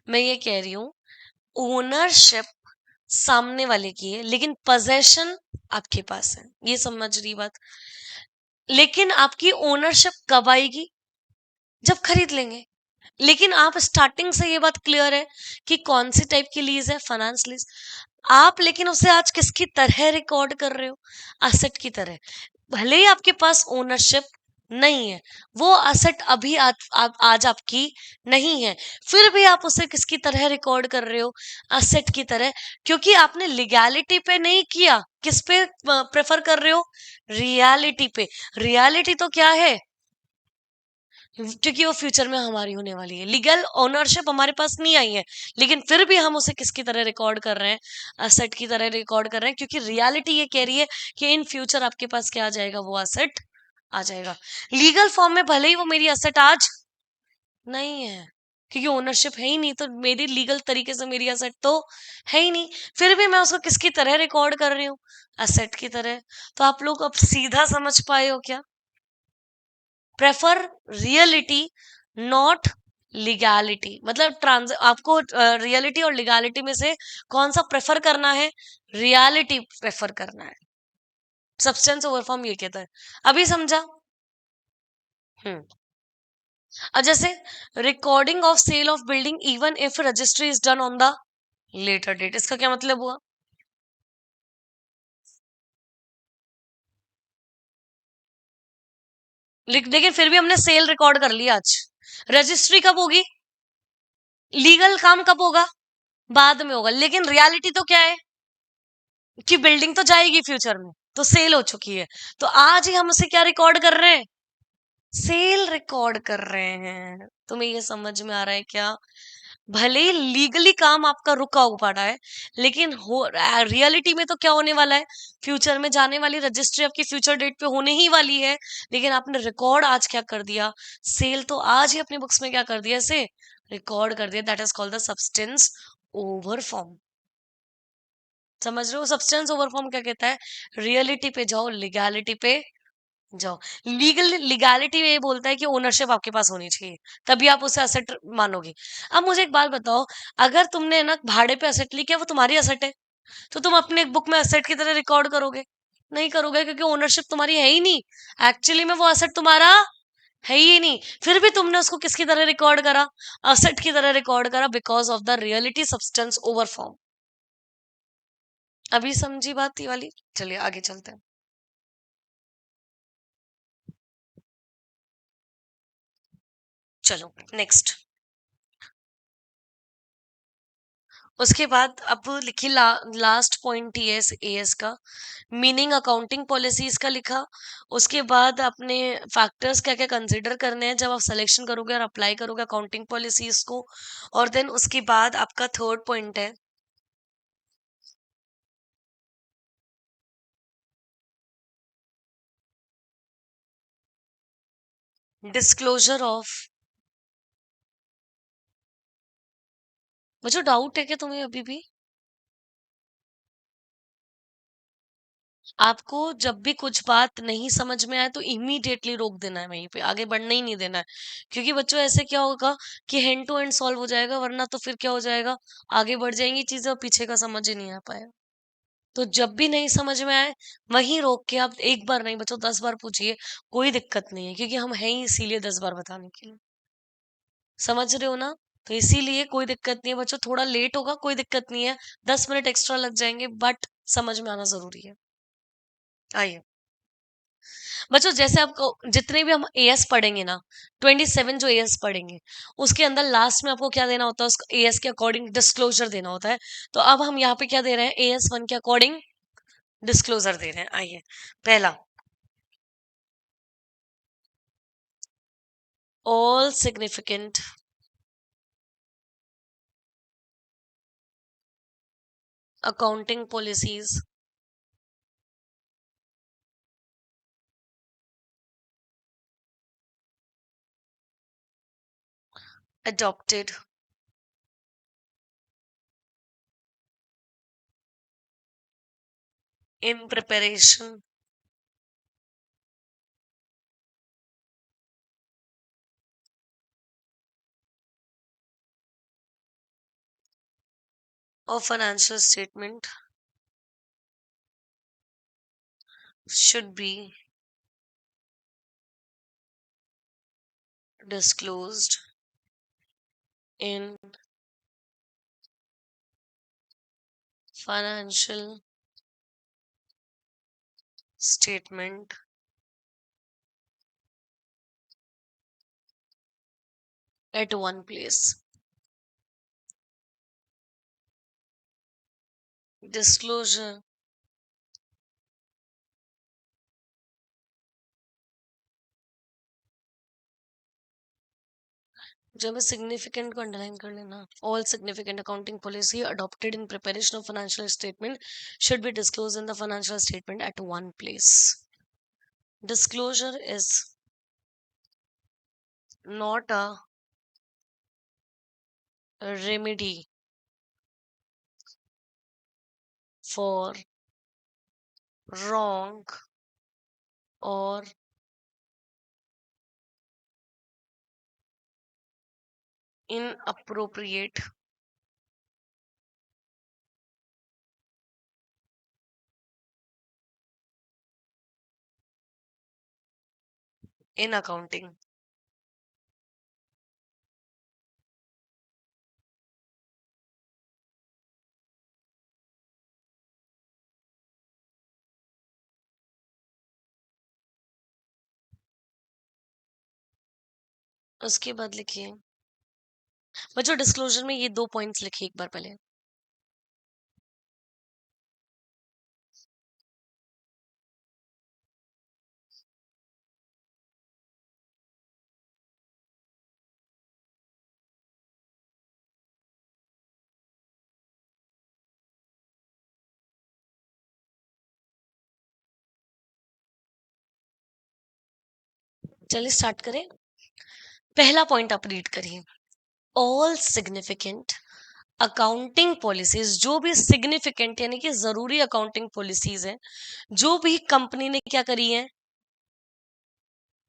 मैं ये कह रही हूँ, ओनरशिप सामने वाले की है लेकिन पोजेशन आपके पास है, ये समझ रही बात। लेकिन आपकी ओनरशिप कब आएगी, जब खरीद लेंगे। लेकिन आप स्टार्टिंग से ये बात क्लियर है कि कौन सी टाइप की लीज है, फाइनेंस लीज। आप लेकिन उसे आज किसकी तरह रिकॉर्ड कर रहे हो, असेट की तरह। भले ही आपके पास ओनरशिप नहीं है। वो असेट अभी आज आपकी नहीं है, फिर भी आप उसे किसकी तरह रिकॉर्ड कर रहे हो? असेट की तरह, क्योंकि आपने लीगैलिटी पे नहीं किया, किस पे प्रेफर कर रहे हो? रियलिटी पे। रियलिटी तो क्या है? क्योंकि वो फ्यूचर में हमारी होने वाली है, लीगल ओनरशिप हमारे पास नहीं आई है, लेकिन फिर भी हम उसे किसकी तरह रिकॉर्ड कर रहे हैं? असेट की तरह रिकॉर्ड कर रहे हैं, क्योंकि रियलिटी ये कह रही है कि इन फ्यूचर आपके पास क्या आ जाएगा? वो असेट आ जाएगा। लीगल फॉर्म में भले ही वो मेरी असेट आज नहीं है, क्योंकि ओनरशिप है ही नहीं, तो मेरी लीगल तरीके से मेरी असेट तो है ही नहीं, फिर भी मैं उसको किसकी तरह रिकॉर्ड कर रही हूँ? असेट की तरह। तो आप लोग अब सीधा समझ पाए हो क्या? Prefer reality, not legality. मतलब ट्रांस आपको रियलिटी और लीगैलिटी में से कौन सा प्रेफर करना है? रियलिटी प्रेफर करना है। सब्सटेंस ओवर फॉर्म ये कहता है। अभी समझा? हम्म। अब जैसे recording of sale of building even if registry is done on the later date, इसका क्या मतलब हुआ? लेकिन फिर भी हमने सेल रिकॉर्ड कर लिया आज। रजिस्ट्री कब होगी? लीगल काम कब होगा? बाद में होगा। लेकिन रियलिटी तो क्या है? कि बिल्डिंग तो जाएगी फ्यूचर में, तो सेल हो चुकी है, तो आज ही हम उसे क्या रिकॉर्ड कर रहे हैं? सेल रिकॉर्ड कर रहे हैं। तुम्हें ये समझ में आ रहा है क्या? भले ही लीगली काम आपका रुका हुआ पड़ा है, लेकिन हो रियलिटी में तो क्या होने वाला है? फ्यूचर में जाने वाली रजिस्ट्री आपकी फ्यूचर डेट पे होने ही वाली है, लेकिन आपने रिकॉर्ड आज क्या कर दिया? सेल तो आज ही अपनी बुक्स में क्या कर दिया? इसे रिकॉर्ड कर दिया। That is called the substance over form. समझ रहे हो? सब्सटेंस ओवर फॉर्म क्या कहता है? रियलिटी पे जाओ, लीगैलिटी पे जाओ। लीगल लीगैलिटी में ये बोलता है कि ओनरशिप आपके पास होनी चाहिए, तभी आप उसे असेट मानोगे। अब मुझे एक बात बताओ, अगर तुमने ना भाड़े पे असेट ली, क्या वो तुम्हारी असेट है? तो तुम अपने एक बुक में असेट की तरह रिकॉर्ड करोगे? नहीं करोगे, क्योंकि ओनरशिप तुम्हारी है ही नहीं। एक्चुअली में वो असेट तुम्हारा है ही नहीं, फिर भी तुमने उसको किसकी तरह रिकॉर्ड करा? असेट की तरह रिकॉर्ड करा, because of the reality substance over form. अभी समझी बात ये वाली? चलिए आगे चलते हैं। चलो नेक्स्ट। उसके बाद अब लिखी लास्ट पॉइंट टीएस एएस का, मीनिंग अकाउंटिंग पॉलिसीज का लिखा। उसके बाद अपने फैक्टर्स क्या क्या कंसिडर करने हैं जब आप सिलेक्शन करोगे और अप्लाई करोगे अकाउंटिंग पॉलिसीज को। और देन उसके बाद आपका थर्ड पॉइंट है डिस्क्लोजर ऑफ। मुझे डाउट है कि तुम्हें अभी भी, आपको जब भी कुछ बात नहीं समझ में आए तो इमीडिएटली रोक देना है, वहीं पे आगे बढ़ना ही नहीं देना है। क्योंकि बच्चों ऐसे क्या होगा कि हैंड टू हैंड सॉल्व हो जाएगा, वरना तो फिर क्या हो जाएगा? आगे बढ़ जाएंगी चीजें और पीछे का समझ ही नहीं आ पाएगा। तो जब भी नहीं समझ में आए, वहीं रोक के आप एक बार नहीं बच्चों 10 बार पूछिए, कोई दिक्कत नहीं है, क्योंकि हम हैं ही इसीलिए 10 बार बताने के लिए। समझ रहे हो ना? तो इसीलिए कोई दिक्कत नहीं है बच्चों, थोड़ा लेट होगा कोई दिक्कत नहीं है, 10 मिनट एक्स्ट्रा लग जाएंगे, बट समझ में आना जरूरी है। आइए बच्चों, जैसे आपको जितने भी हम एएस पढ़ेंगे ना, 27 जो एएस पढ़ेंगे, उसके अंदर लास्ट में आपको क्या देना होता है? उसको एएस के अकॉर्डिंग डिस्क्लोजर देना होता है। तो अब हम यहाँ पे क्या दे रहे हैं? एएस 1 के अकॉर्डिंग डिस्क्लोजर दे रहे हैं। आइए, पहला, all significant accounting policies adopted in preparation of financial statement should be disclosed in financial statement at one place. Disclosure. जब सिग्निफिकेंट को अंडरलाइन कर लेना. All significant accounting policy adopted in preparation of financial statement should be disclosed in the financial statement at one place. Disclosure is not a remedy for wrong or inappropriate in accounting. उसके बाद लिखिए बच्चों, disclosure में ये 2 points लिखिए एक बार पहले. चलिए स्टार्ट करें. पहला पॉइंट आप रीड करिए. ऑल सिग्निफिकेंट अकाउंटिंग पॉलिसीज, जो भी सिग्निफिकेंट यानी कि जरूरी अकाउंटिंग पॉलिसीज है, जो भी कंपनी ने क्या करी है,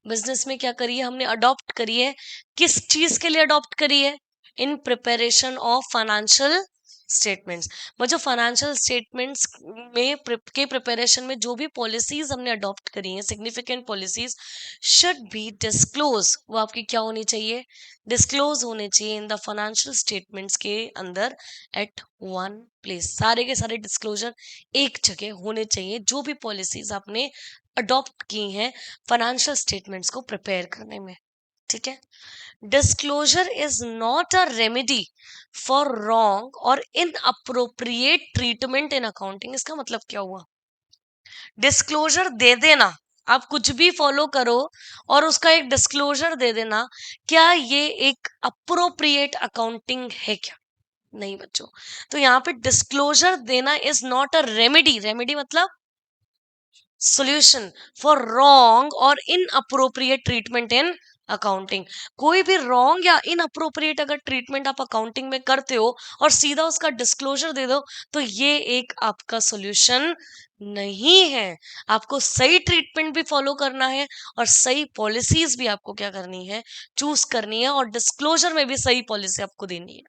बिजनेस में क्या करी है, हमने अडॉप्ट करी है. किस चीज के लिए अडॉप्ट करी है? In preparation of financial statements. जो फाइनेंशियल स्टेटमेंट्स में के प्रिपरेशन में जो भी पॉलिसीज हमने अडॉप्ट करी हैं, significant policies, should be disclose. वो आपकी क्या होनी चाहिए? डिस्क्लोज होने चाहिए इन द फाइनेंशियल स्टेटमेंट्स के अंदर एट वन प्लेस. सारे के सारे डिस्क्लोजर एक जगह होने चाहिए जो भी पॉलिसीज आपने अडॉप्ट की हैं फाइनेंशियल स्टेटमेंट्स को प्रिपेयर करने में. ठीक है. Disclosure is not a remedy for wrong और इनअप्रोप्रिएट ट्रीटमेंट इन अकाउंटिंग. इसका मतलब क्या हुआ? डिस्क्लोजर दे देना, आप कुछ भी फॉलो करो और उसका एक डिस्क्लोजर दे देना, क्या ये एक अप्रोप्रिएट अकाउंटिंग है क्या? नहीं बच्चों. तो यहाँ पे डिस्क्लोजर देना is not a remedy. Remedy मतलब solution for wrong और inappropriate treatment in अकाउंटिंग. कोई भी रॉन्ग या इनअप्रोप्रिएट अगर ट्रीटमेंट आप अकाउंटिंग में करते हो और सीधा उसका डिस्क्लोजर दे दो, तो ये एक आपका सॉल्यूशन नहीं है. आपको सही ट्रीटमेंट भी फॉलो करना है और सही पॉलिसीज भी आपको क्या करनी है? चूज करनी है, और डिस्क्लोजर में भी सही पॉलिसी आपको देनी है.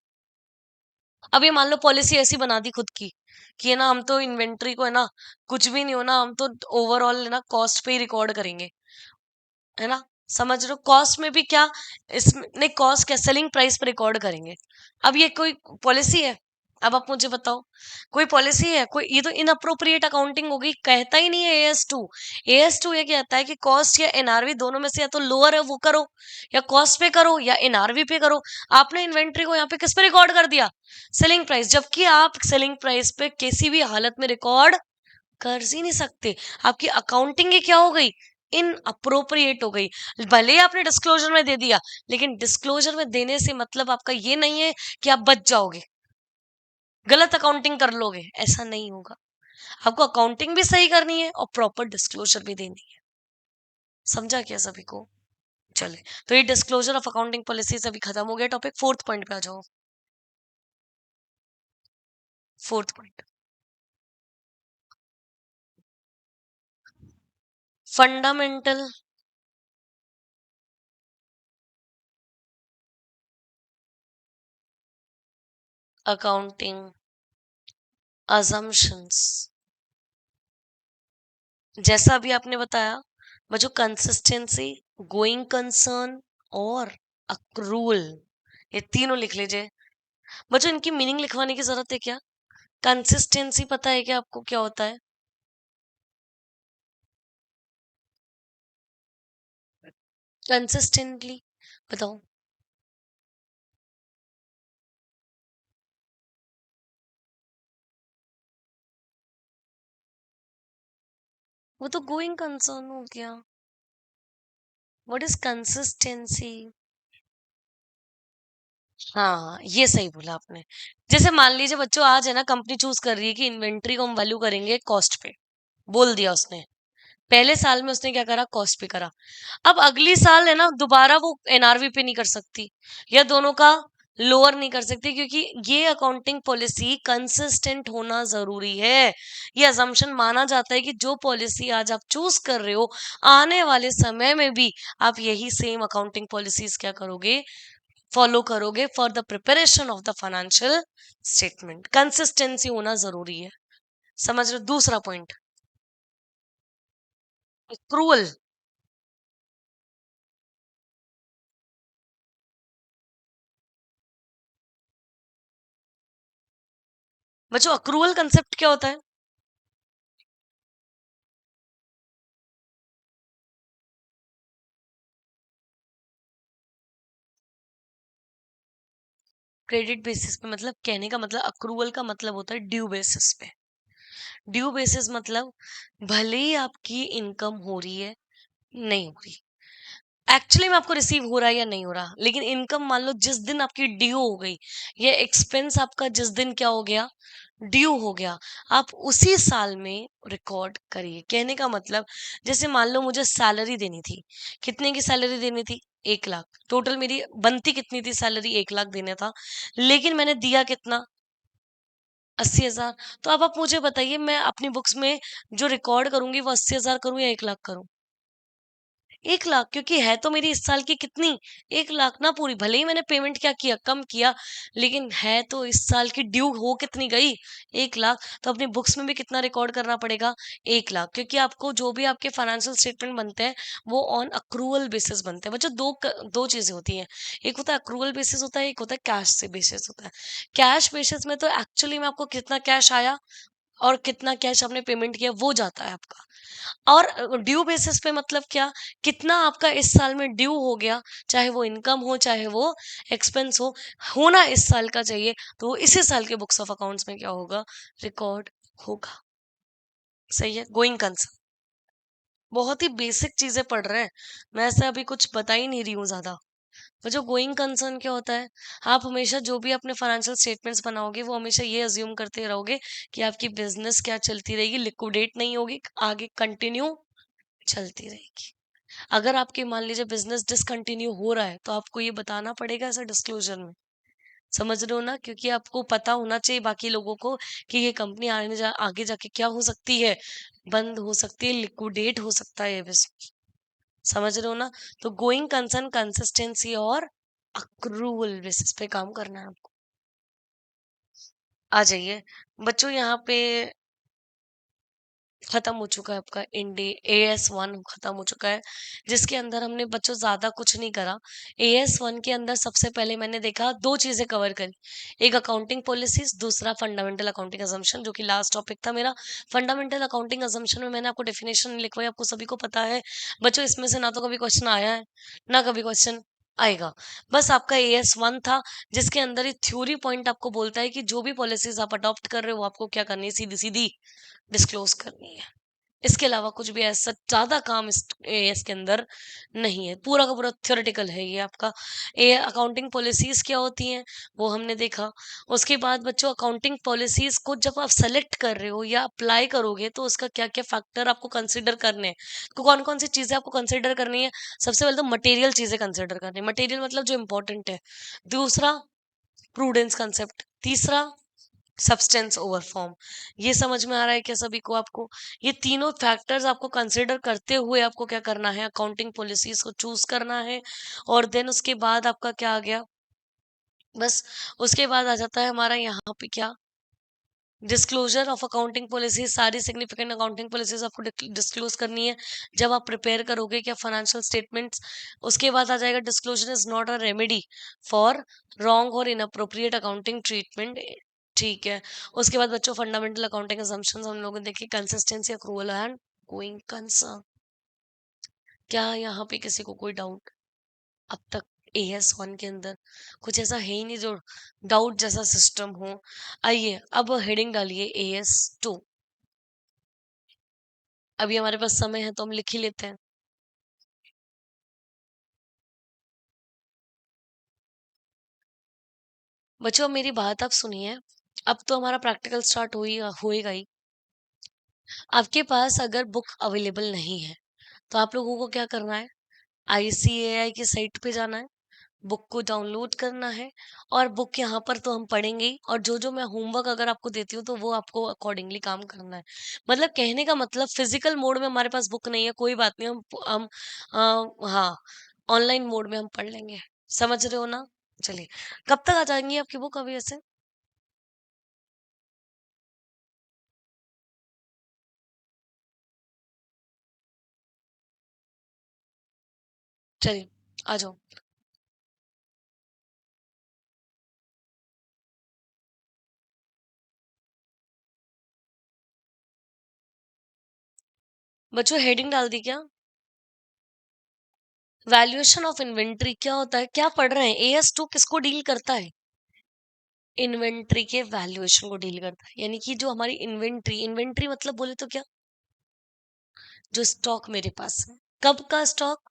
अब ये मान लो पॉलिसी ऐसी बना दी खुद की कि है ना, हम तो इन्वेंट्री को है ना, कुछ भी नहीं होना, हम तो ओवरऑल है ना कॉस्ट पे ही रिकॉर्ड करेंगे. है ना, समझ रहे हो? कॉस्ट में भी क्या, इसमें कॉस्ट क्या, सेलिंग प्राइस पर रिकॉर्ड करेंगे. अब ये कोई पॉलिसी है? अब आप मुझे बताओ, कोई पॉलिसी है? कोई, ये तो इनअप्रोप्रिएट अकाउंटिंग हो गई. कहता ही नहीं है एएस 2. एएस 2 ये कहता है कि कॉस्ट या एनआरवी दोनों में से या तो लोअर है वो करो, या कॉस्ट पे करो, या एनआरवी पे करो. आपने इन्वेंट्री को यहाँ पे किस पे रिकॉर्ड कर दिया? Selling price. जबकि आप सेलिंग प्राइस पे किसी भी हालत में रिकॉर्ड कर ही नहीं सकते. आपकी अकाउंटिंग ही क्या हो गई? इन अप्रोप्रिएट हो गई. भले ही आपने डिस्क्लोजर में दे दिया, लेकिन डिस्क्लोजर में देने से मतलब आपका ये नहीं है कि आप बच जाओगे, गलत अकाउंटिंग कर लोगे. ऐसा नहीं होगा. आपको अकाउंटिंग भी सही करनी है और प्रॉपर डिस्क्लोजर भी देनी है. समझा क्या सभी को? चले, तो ये डिस्क्लोजर ऑफ अकाउंटिंग पॉलिसीज अभी खत्म हो गया टॉपिक. फोर्थ पॉइंट पे आ जाओ. Fourth point, fundamental accounting assumptions. जैसा अभी आपने बताया बच्चों, कंसिस्टेंसी, गोइंग कंसर्न और अक्रूवल, ये तीनों लिख लीजिए. बच्चों इनकी मीनिंग लिखवाने की जरूरत है क्या? कंसिस्टेंसी पता है क्या आपको क्या होता है? कंसिस्टेंटली बताओ. वो तो गोइंग कंसर्न हो गया। What is consistency? हाँ, ये सही बोला आपने। जैसे मान लीजिए बच्चों आज है ना, कंपनी चूज कर रही है कि इन्वेंट्री को हम वैल्यू करेंगे कॉस्ट पे, बोल दिया उसने। पहले साल में उसने क्या करा, कॉस्ट पे करा। अब अगली साल है ना, दोबारा वो एनआरवी पे नहीं कर सकती, या दोनों का लोअर नहीं कर सकती, क्योंकि ये अकाउंटिंग पॉलिसी कंसिस्टेंट होना जरूरी है। ये अजम्पशन माना जाता है कि जो पॉलिसी आज आप चूज कर रहे हो, आने वाले समय में भी आप यही सेम अकाउंटिंग पॉलिसीज क्या करोगे, फॉलो करोगे for the preparation of the financial statement. Consistency होना जरूरी है। समझ रहे हो? दूसरा पॉइंट, अक्रूवल। बच्चों अक्रूवल कंसेप्ट क्या होता है? क्रेडिट बेसिस पे मतलब, कहने का मतलब अक्रूवल का मतलब होता है ड्यू बेसिस पे। ड्यू बेसिस मतलब भले ही आपकी इनकम हो रही है, नहीं हो रही, एक्चुअली में आपको रिसीव हो रहा है या नहीं हो रहा, लेकिन इनकम मान लो जिस दिन आपकी ड्यू हो गई, ये एक्सपेंस आपका जिस दिन क्या हो गया, ड्यू हो गया, आप उसी साल में रिकॉर्ड करिए। कहने का मतलब, जैसे मान लो मुझे सैलरी देनी थी, कितने की सैलरी देनी थी, 1 लाख। टोटल मेरी बनती कितनी थी सैलरी, 1 लाख देना था, लेकिन मैंने दिया कितना, 80,000। तो अब आप मुझे बताइए, मैं अपनी बुक्स में जो रिकॉर्ड करूंगी वो 80,000 करूं या 1 लाख करूं? 1 लाख, क्योंकि है तो मेरी इस साल की कितनी, 1 लाख ना पूरी। भले ही मैंने पेमेंट क्या किया, कम किया, लेकिन है तो इस साल की ड्यू हो कितनी गई, 1 लाख। तो अपनी बुक्स में भी कितना रिकॉर्ड करना पड़ेगा, 1 लाख। क्योंकि आपको जो भी आपके फाइनेंशियल स्टेटमेंट बनते हैं, वो ऑन अक्रूवल बेसिस बनते हैं। बच्चों दो चीजें होती हैं, एक होता है अक्रूवल बेसिस होता है, एक होता है कैश से बेसिस होता है। कैश बेसिस में तो एक्चुअली में आपको कितना कैश आया और कितना कैश आपने पेमेंट किया वो जाता है आपका। और ड्यू बेसिस पे मतलब क्या, कितना आपका इस साल में ड्यू हो गया, चाहे वो इनकम हो चाहे वो एक्सपेंस हो, होना इस साल का चाहिए, तो वो इसी साल के बुक्स ऑफ अकाउंट्स में क्या होगा, रिकॉर्ड होगा। सही है, गोइंग कंसर्न। बहुत ही बेसिक चीजें पढ़ रहे हैं, मैं ऐसे अभी कुछ बता ही नहीं रही हूँ ज्यादा। वो जो गोइंग कंसर्न क्या होता है, आप हमेशा जो भी अपने फाइनेंशियल स्टेटमेंट्स बनाओगे, वो हमेशा ये अज्यूम करते रहोगे कि आपकी बिजनेस क्या चलती रहेगी, लिक्विडेट नहीं होगी, आगे कंटिन्यू चलती रहेगी। अगर आपके मान लीजिए बिजनेस डिसकंटिन्यू हो रहा है, तो आपको ये बताना पड़ेगा ऐसा डिस्क्लोजर में। समझ रहे हो ना? क्योंकि आपको पता होना चाहिए बाकी लोगों को कि ये कंपनी आगे जाके क्या हो सकती है, बंद हो सकती है, लिक्विडेट हो सकता है ये बिजनेस। समझ रहे हो ना? तो गोइंग कंसर्न, कंसिस्टेंसी और अक्रूवल बेसिस पे काम करना है आपको। आ जाइए बच्चों, यहाँ पे खत्म हो चुका है आपका इंडे AS1 खत्म हो चुका है, जिसके अंदर हमने बच्चों ज्यादा कुछ नहीं करा। AS1 के अंदर सबसे पहले मैंने देखा, दो चीजें कवर करी, एक अकाउंटिंग पॉलिसीज, दूसरा फंडामेंटल अकाउंटिंग अजम्पशन, जो कि लास्ट टॉपिक था मेरा। फंडामेंटल अकाउंटिंग अजम्पशन में मैंने आपको डेफिनेशन लिखवाई, आपको सभी को पता है बच्चों। इसमें से ना तो कभी क्वेश्चन आया है, ना कभी क्वेश्चन आएगा। बस आपका AS1 था, जिसके अंदर ये थ्योरी पॉइंट आपको बोलता है कि जो भी पॉलिसीज आप अडॉप्ट कर रहे हो, वो आपको क्या करनी है, सीधी सीधी डिस्क्लोज करनी है। इसके अलावा कुछ भी ऐसा ज्यादा काम इस एएस के अंदर नहीं है, पूरा का पूरा थ्योरेटिकल है ये आपका। ए अकाउंटिंग पॉलिसीज क्या होती हैं वो हमने देखा। उसके बाद बच्चों, अकाउंटिंग पॉलिसीज को जब आप सेलेक्ट कर रहे हो या अप्लाई करोगे, तो उसका क्या क्या फैक्टर आपको कंसिडर करने हैं, तो कौन कौन सी चीजें आपको कंसिडर करनी है। सबसे पहले तो मटेरियल चीजें कंसिडर करनी है, मटेरियल मतलब जो इंपॉर्टेंट है। दूसरा, प्रूडेंस कंसेप्ट। तीसरा, सब्सटेंस ओवर फॉर्म। ये समझ में आ रहा है क्या सभी को? आपको ये तीनों फैक्टर्स आपको कंसिडर करते हुए आपको क्या करना है, अकाउंटिंग पॉलिसीज को चूज करना है। और देन उसके बाद आपका क्या आ गया, बस उसके बाद आ जाता है हमारा यहाँ पे क्या, डिस्क्लोजर ऑफ अकाउंटिंग पॉलिसीज। सारी सिग्निफिकेंट अकाउंटिंग पॉलिसीज आपको डिस्क्लोज करनी है जब आप प्रिपेयर करोगे क्या, फाइनेंशियल स्टेटमेंट्स। उसके बाद आ जाएगा, disclosure is not a remedy for wrong और इनअप्रोप्रिएट अकाउंटिंग ट्रीटमेंट। ठीक है। उसके बाद बच्चों, फंडामेंटल अकाउंटिंग असम्पशंस हम लोगों ने देखी, consistency, accrual and going concern. क्या यहाँ पे किसी को कोई डाउट अब तक? AS1 के अंदर कुछ ऐसा है ही नहीं जो डाउट जैसा सिस्टम हो। आइए अब हेडिंग डालिए AS2। अभी हमारे पास समय है तो हम लिख ही लेते हैं। बच्चों अब मेरी बात आप सुनिए। अब तो हमारा प्रैक्टिकल स्टार्ट हो ही होएगा ही। आपके पास अगर बुक अवेलेबल नहीं है तो आप लोगों को क्या करना है, आईसीएआई की साइट पे जाना है, बुक को डाउनलोड करना है, और बुक यहाँ पर तो हम पढ़ेंगे ही, और जो जो मैं होमवर्क अगर आपको देती हूँ तो वो आपको अकॉर्डिंगली काम करना है। मतलब कहने का मतलब फिजिकल मोड में हमारे पास बुक नहीं है, कोई बात नहीं, हम हाँ, ऑनलाइन मोड में हम पढ़ लेंगे। समझ रहे हो ना? चलिए, कब तक आ जाएंगी आपकी बुक अभी ऐसे? चलिए, आ जाओ। बच्चों हेडिंग डाल दी क्या? वैल्यूएशन ऑफ इन्वेंट्री क्या होता है, क्या पढ़ रहे हैं? एएस2 किसको डील करता है? इन्वेंट्री के वैल्यूएशन को डील करता है, यानी कि जो हमारी इन्वेंट्री, इन्वेंट्री मतलब बोले तो क्या, जो स्टॉक मेरे पास है, कब का स्टॉक,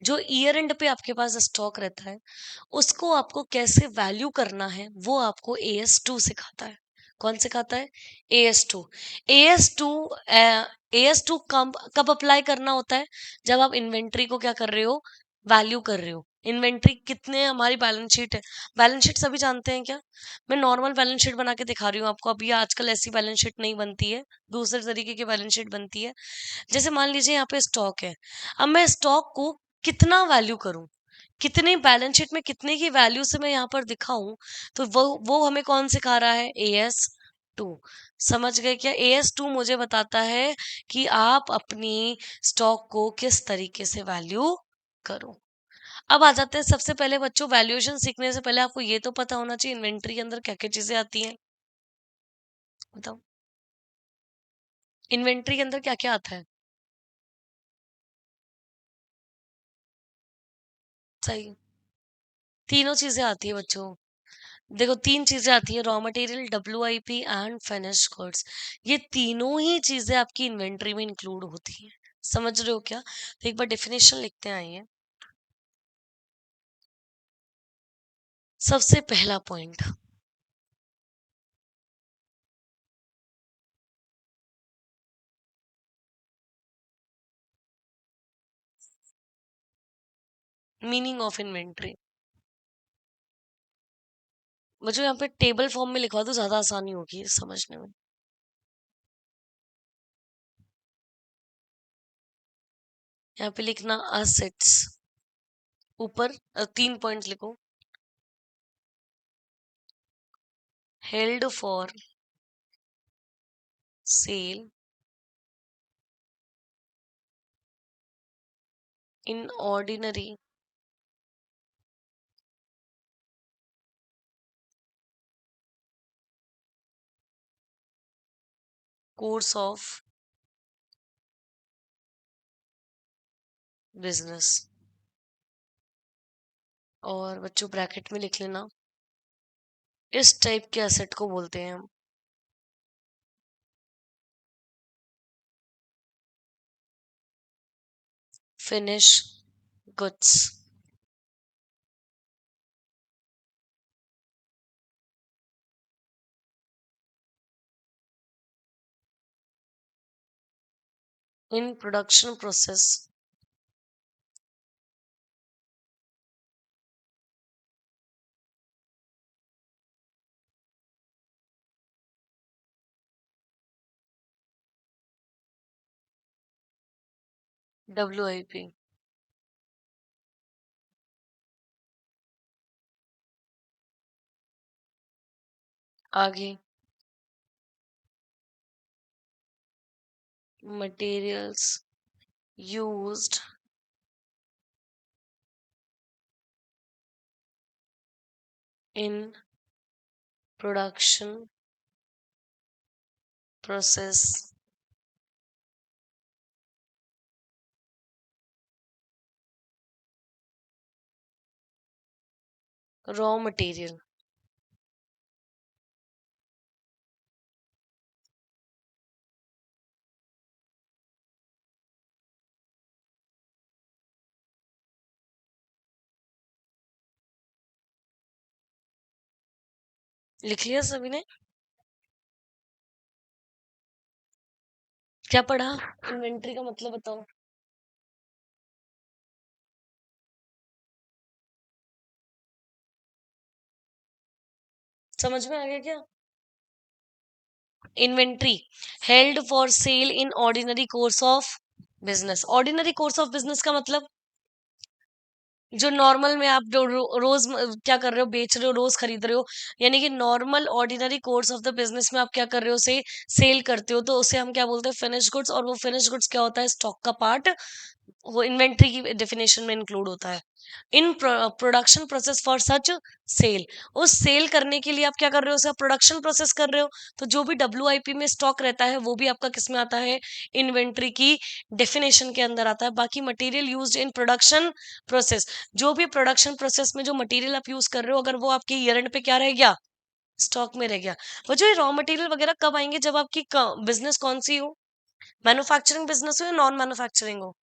जो ईयर एंड पे आपके पास स्टॉक रहता है, उसको आपको कैसे वैल्यू करना है वो आपको एएस2 सिखाता है। कौन सिखाता है? एएस2। एएस2, एएस2 कब कब अप्लाई करना होता है? जब आप इन्वेंट्री को क्या कर रहे हो, वैल्यू कर रहे हो। इन्वेंट्री कितने, हमारी बैलेंस शीट है, बैलेंस शीट सभी जानते हैं क्या? मैं नॉर्मल बैलेंस शीट बना के दिखा रही हूँ आपको, अभी आजकल ऐसी बैलेंस शीट नहीं बनती है, दूसरे तरीके की बैलेंस शीट बनती है। जैसे मान लीजिए यहाँ पे स्टॉक है, अब मैं स्टॉक को कितना वैल्यू करूं, कितने बैलेंस शीट में कितने की वैल्यू से मैं यहाँ पर दिखाऊं, तो वो हमें कौन सिखा रहा है? एएस2। समझ गए क्या? एएस2 मुझे बताता है कि आप अपनी स्टॉक को किस तरीके से वैल्यू करो। अब आ जाते हैं, सबसे पहले बच्चों वैल्यूएशन सीखने से पहले आपको ये तो पता होना चाहिए इन्वेंट्री के अंदर क्या क्या चीजें आती हैं। बताओ, इन्वेंट्री के अंदर क्या क्या आता है? सही, तीनों चीजें आती है बच्चों। देखो, तीन चीजें आती है, raw material, WIP and finished goods. ये तीनों ही चीजें आपकी इन्वेंट्री में इंक्लूड होती हैं। समझ रहे हो क्या? तो एक बार डेफिनेशन लिखते हैं, आइए। सबसे पहला पॉइंट, मीनिंग ऑफ इन्वेंट्री। मुझे यहाँ पे टेबल फॉर्म में लिखवा दो, ज्यादा आसानी होगी समझने में। यहाँ पे लिखना असेट्स, ऊपर तीन पॉइंट्स लिखो। Held for sale in ordinary course of business. और बच्चों ब्रैकेट में लिख लेना, इस टाइप के एसेट को बोलते हैं हम finish goods. In production process, WIP. आगे, materials used in production process, raw material. लिख लिया सभी ने? क्या पढ़ा? इन्वेंटरी का मतलब बताओ। समझ में आ गया क्या? Inventory held for sale in ordinary course of business. Ordinary course of business का मतलब जो नॉर्मल में आप जो रोज क्या कर रहे हो, बेच रहे हो, रोज खरीद रहे हो, यानी कि normal ordinary course of the business में आप क्या कर रहे हो, उसे सेल करते हो, तो उसे हम क्या बोलते हैं, फिनिश गुड्स। और वो फिनिश गुड्स क्या होता है, स्टॉक का पार्ट, वो इन्वेंट्री की डेफिनेशन में इंक्लूड होता है। In production process for such sale, उस सेल करने के लिए आप क्या कर रहे हो, उसे प्रोडक्शन प्रोसेस कर रहे हो। तो जो भी डब्ल्यू में स्टॉक रहता है वो भी आपका किस में आता है, इन्वेंट्री की डेफिनेशन के अंदर आता है। बाकी material used in production process, जो भी प्रोडक्शन प्रोसेस में जो मटेरियल आप यूज कर रहे हो, अगर वो आपके ईयर एंड पे क्या रह गया, स्टॉक में रह गया। वो जो रॉ मटेरियल वगैरह कब आएंगे, जब आपकी बिजनेस कौन सी हो, मैन्युफैक्चरिंग बिजनेस हो या नॉन मैन्युफैक्चरिंग हो।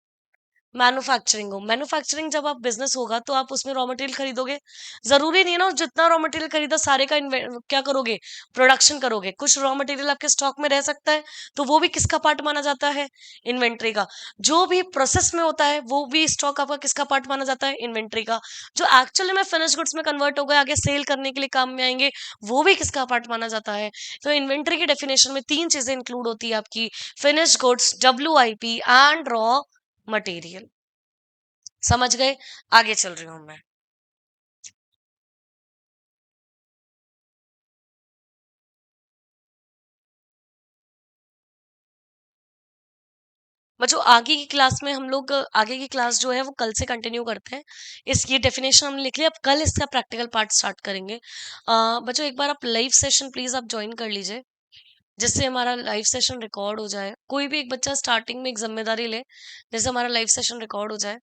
मैन्युफैक्चरिंग हो, मैन्युफैक्चरिंग जब आप बिजनेस होगा तो आप उसमें रॉ मटेरियल खरीदोगे। जरूरी नहीं है ना जितना रॉ मटेरियल खरीदा सारे का क्या करोगे, प्रोडक्शन करोगे। कुछ रॉ मटेरियल आपके स्टॉक में रह सकता है, तो वो भी किसका पार्ट माना जाता है, इन्वेंट्री का। जो भी प्रोसेस में होता है वो भी स्टॉक आपका किसका पार्ट माना जाता है, इन्वेंट्री का। जो एक्चुअली में फिनिश गुड्स में कन्वर्ट हो गए, आगे सेल करने के लिए काम में आएंगे, वो भी किसका पार्ट माना जाता है। तो इन्वेंट्री की डेफिनेशन में तीन चीजें इंक्लूड होती है आपकी, finish goods, WIP and raw material. समझ गए? आगे चल रही हूँ मैं। बच्चों आगे की क्लास में हम लोग आगे की क्लास जो है वो कल से कंटिन्यू करते हैं। इस ये डेफिनेशन हमने लिख लिया, अब कल इसका प्रैक्टिकल पार्ट स्टार्ट करेंगे। बच्चों एक बार आप लाइव सेशन प्लीज आप ज्वाइन कर लीजिए, जिससे हमारा लाइव सेशन रिकॉर्ड हो जाए। कोई भी एक बच्चा स्टार्टिंग में एक जिम्मेदारी ले, जैसे हमारा लाइव सेशन रिकॉर्ड हो जाए।